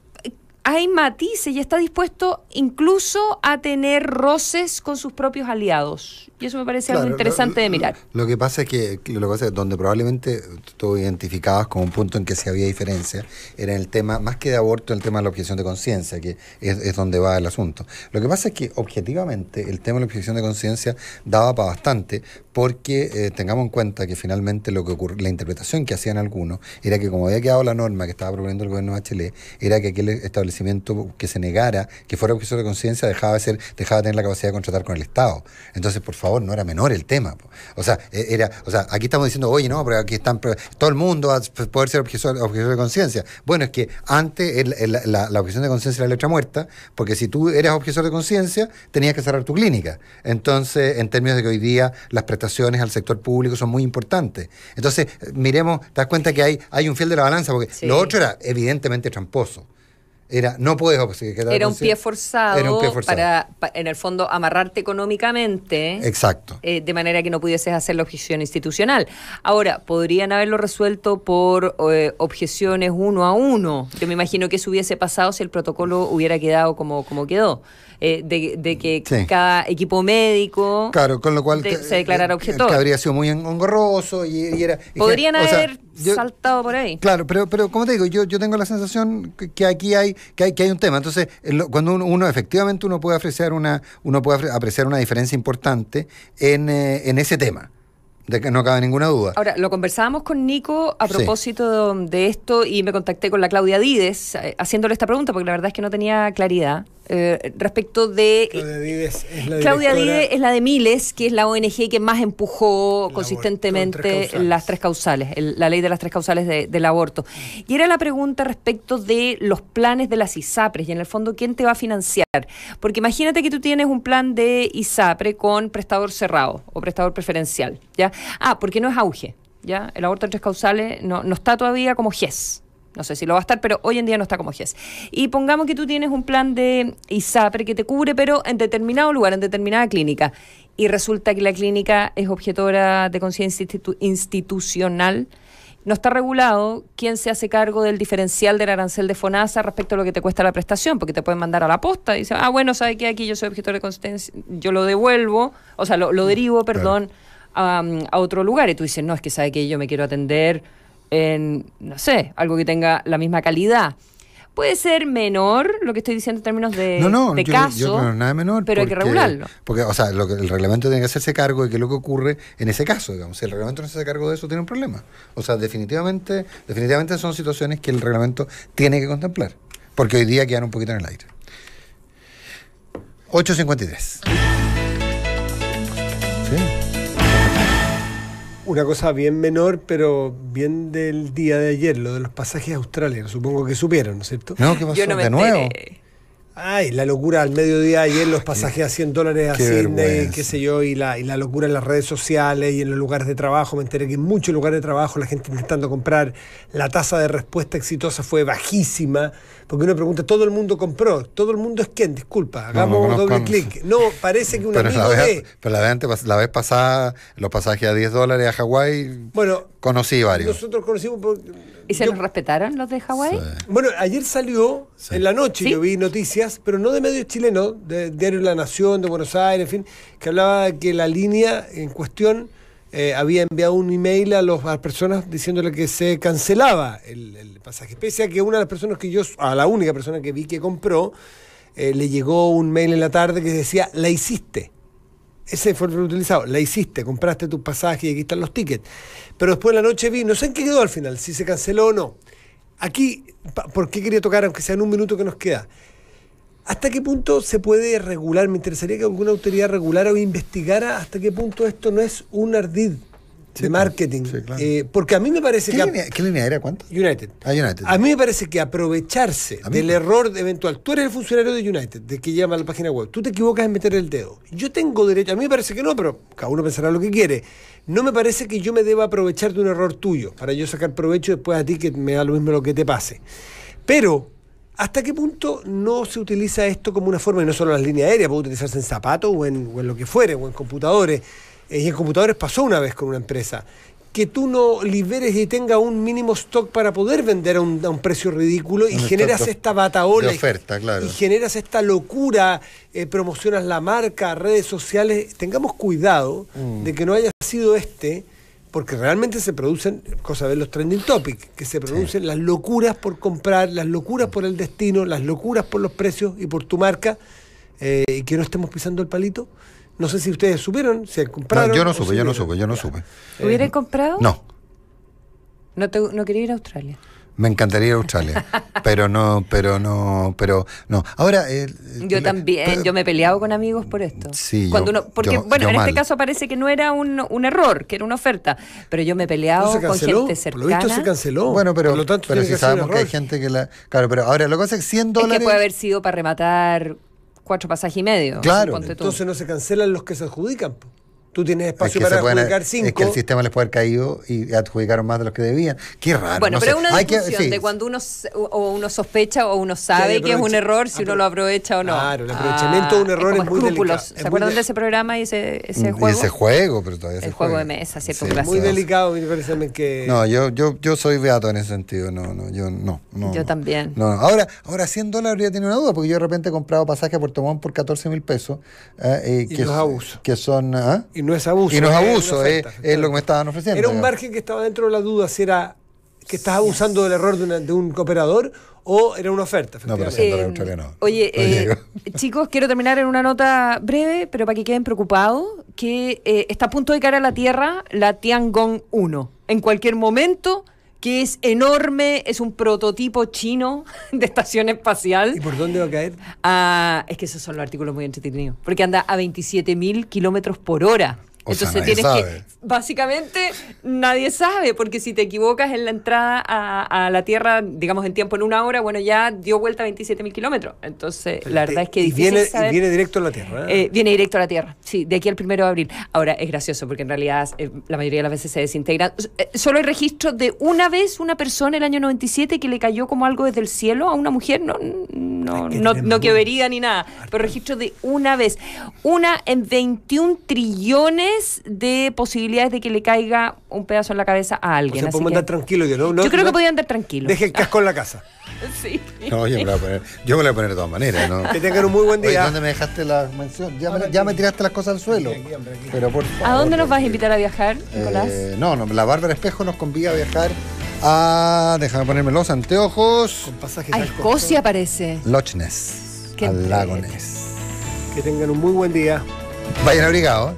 Hay matices y está dispuesto incluso a tener roces con sus propios aliados. Y eso me parece algo interesante de mirar. Lo que pasa es que donde probablemente tú identificabas como un punto en que sí había diferencia, era en el tema, más que de aborto, el tema de la objeción de conciencia, que es donde va el asunto. Lo que pasa es que objetivamente el tema de la objeción de conciencia daba para bastante, porque tengamos en cuenta que finalmente lo que la interpretación que hacían algunos era que, como había quedado la norma que estaba proponiendo el gobierno de Bachelet, era que aquel establecimiento que se negara que fuera objeción de conciencia dejaba de tener la capacidad de contratar con el Estado. Entonces, por favor, no era menor el tema. O sea, aquí estamos diciendo, oye, no, pero aquí están, todo el mundo va a poder ser objeción de conciencia. Bueno, es que antes la objeción de conciencia era letra muerta, porque si tú eras objetor de conciencia, tenías que cerrar tu clínica. Entonces, en términos de que hoy día las prestaciones al sector público son muy importantes. Entonces, miremos, te das cuenta que hay un fiel de la balanza, porque lo otro era evidentemente tramposo. No puedes era un pie forzado para, en el fondo, amarrarte económicamente. Exacto. De manera que no pudieses hacer la objeción institucional. Ahora, podrían haberlo resuelto por objeciones 1 a 1. Yo me imagino que eso hubiese pasado si el protocolo hubiera quedado como quedó. De que cada equipo médico, claro, con lo cual se declarara objetor. Que habría sido muy engorroso y era... Podrían haber saltado por ahí. Claro, pero como te digo, yo tengo la sensación que aquí hay un tema. Entonces, cuando uno efectivamente puede apreciar una diferencia importante en ese tema, de que no cabe ninguna duda. Ahora, lo conversábamos con Nico a propósito de esto, y me contacté con la Claudia Dides haciéndole esta pregunta, porque la verdad es que no tenía claridad. respecto de... Claudia Dives es la de Miles, que es la ONG que más empujó consistentemente las tres causales, la ley de las tres causales del aborto. Y era la pregunta respecto de los planes de las ISAPRES y en el fondo, ¿quién te va a financiar? Porque imagínate que tú tienes un plan de ISAPRE con prestador cerrado o prestador preferencial, ¿ya? Porque no es auge, ¿ya? El aborto en tres causales no está todavía como GES. No sé si lo va a estar, pero hoy en día no está como GES. Y pongamos que tú tienes un plan de ISAPRE que te cubre, pero en determinado lugar, en determinada clínica. Y resulta que la clínica es objetora de conciencia institucional. No está regulado quién se hace cargo del diferencial del arancel de FONASA respecto a lo que te cuesta la prestación, porque te pueden mandar a la posta y dicen, bueno, ¿sabe qué? Aquí yo soy objetor de conciencia, yo lo devuelvo, o sea, lo derivo, perdón, a otro lugar. Y tú dices, no, es que ¿sabe qué? Yo me quiero atender en, no sé, algo que tenga la misma calidad. Puede ser menor, lo que estoy diciendo en términos de caso, yo no, nada menor, pero hay que regularlo. Porque, o sea, el reglamento tiene que hacerse cargo de qué es lo que ocurre en ese caso, digamos. Si el reglamento no se hace cargo de eso, tiene un problema. O sea, definitivamente son situaciones que el reglamento tiene que contemplar, porque hoy día quedan un poquito en el aire. 8:53. ¿Sí? Una cosa bien menor, pero bien del día de ayer, lo de los pasajes a Australia. Supongo que supieron, ¿no es cierto? No, ¿qué pasó? Yo no me ¿De nuevo? Ay, la locura al mediodía ayer, los pasajes a $100 a Sydney, qué sé yo, y la locura en las redes sociales y en los lugares de trabajo. Me enteré que en muchos lugares de trabajo la gente intentando comprar, la tasa de respuesta exitosa fue bajísima, porque uno pregunta, ¿todo el mundo compró? ¿Todo el mundo es quién? Disculpa, hagamos doble clic. No, parece que un amigo de... Pero la vez pasada, los pasajes a $10 a Hawái, conocí varios. Nosotros conocimos... ¿Y se los respetaron los de Hawái? Sí. Bueno, ayer salió en la noche, yo vi noticias, pero no de medios chilenos, de Diario La Nación, de Buenos Aires, en fin, que hablaba de que la línea en cuestión había enviado un email a las personas diciéndole que se cancelaba el pasaje. Pese a que una de las personas a la única persona que vi que compró, le llegó un mail en la tarde que decía, la hiciste. Ese fue el utilizado, la hiciste, compraste tu pasaje y aquí están los tickets. Pero después en la noche vi, no sé en qué quedó al final, si se canceló o no. Aquí, ¿por qué quería tocar, aunque sea en un minuto que nos queda? ¿Hasta qué punto se puede regular? Me interesaría que alguna autoridad regulara o investigara hasta qué punto esto no es un ardid de marketing. Sí, claro. Porque a mí me parece ¿Qué línea era? ¿Cuánto? United. United. A mí me parece que aprovecharse del error eventual. Tú eres el funcionario de United, de que llama a la página web. Tú te equivocas en meter el dedo. Yo tengo derecho, a mí me parece que no, pero cada uno pensará lo que quiere. No me parece que yo me deba aprovechar de un error tuyo para yo sacar provecho después a ti que me da lo mismo lo que te pase. Pero, ¿hasta qué punto no se utiliza esto como una forma, y no solo en las líneas aéreas, puede utilizarse en zapatos o en lo que fuere, o en computadores? Y en computadores pasó una vez con una empresa, que tú no liberes y tenga un mínimo stock para poder vender a un precio ridículo y generas esta bataola de oferta, claro. Y generas esta locura, promocionas la marca, redes sociales. Tengamos cuidado de que no haya sido porque realmente se producen, cosa de los trending topics, que se producen las locuras por comprar, las locuras por el destino, las locuras por los precios y por tu marca, y que no estemos pisando el palito. No sé si ustedes supieron, si compraron. No, yo no supe. ¿Hubieran comprado? No. ¿No quería ir a Australia? Me encantaría ir a Australia, pero no. Ahora... yo también, yo me he peleado con amigos por esto. Sí, en este caso parece que no era un error, que era una oferta, pero yo me he peleado con gente cercana. Por lo visto se canceló. Bueno, pero si sabemos que hay error. gente que la... Claro, pero ahora lo que pasa es que $100... Es que puede haber sido para rematar 4 pasajes y medio. Claro. Entonces no se cancelan los que se adjudican. Tú tienes espacio para adjudicar 5. Es que el sistema les puede haber caído y adjudicaron más de los que debían. Qué raro. Bueno, pero es una discusión de cuando uno sospecha o uno sabe que es un error, si uno lo aprovecha o no. Claro, el aprovechamiento de un error es muy delicado. ¿Se acuerdan de ese programa y ese juego? Y ese juego, pero todavía el juego de mesa, ¿cierto? Sí, muy delicado, me parece que... No, yo soy beato en ese sentido. Yo también. No. Ahora $100 habría tenido una duda, porque yo de repente he comprado pasaje a Puerto Montt por $14,000. Y no es abuso. Que son... Y no es abuso. Y no es abuso, es lo que me estaban ofreciendo. Era un margen que estaba dentro de la duda, si era que estás abusando del error de un operador o era una oferta. No, pero $100 australiano. Oye, chicos, quiero terminar en una nota breve, pero para que queden preocupados, que está a punto de caer a la Tierra la Tiangong 1. En cualquier momento que es enorme, es un prototipo chino de estación espacial. ¿Y por dónde va a caer? Es que esos son los artículos muy entretenidos, porque anda a 27.000 kilómetros por hora. O sea, Entonces nadie tienes sabe. que, básicamente, nadie sabe, porque si te equivocas en la entrada a la Tierra, digamos en tiempo en 1 hora, bueno, ya dio vuelta a 27.000 kilómetros. Entonces, la verdad es que es difícil saber. Viene directo a la Tierra. Viene directo a la Tierra, sí, de aquí al 1 de abril. Ahora, es gracioso, porque en realidad la mayoría de las veces se desintegra. Solo hay registro de una vez una persona el año 97 que le cayó como algo desde el cielo a una mujer, no que vería ni nada, pero registro de una vez. Una en 21 trillones de posibilidades de que le caiga un pedazo en la cabeza a alguien. O sea, podemos andar tranquilos. Yo creo que podía andar tranquilo. Deje el casco en la casa. Sí. No, yo me lo voy a poner de todas maneras, ¿no? Que tengan un muy buen día. Oye, ¿dónde me dejaste la mención? Ya me tiraste las cosas al suelo. Aquí. Pero por favor, ¿A dónde nos vas a invitar a viajar, Nicolás? No, la Bárbara Espejo nos convida a viajar a... Déjame ponerme los anteojos. Con pasajes A al Escocia parece. Loch Ness. Qué Al lago entrete. Ness. Que tengan un muy buen día. Vayan abrigados.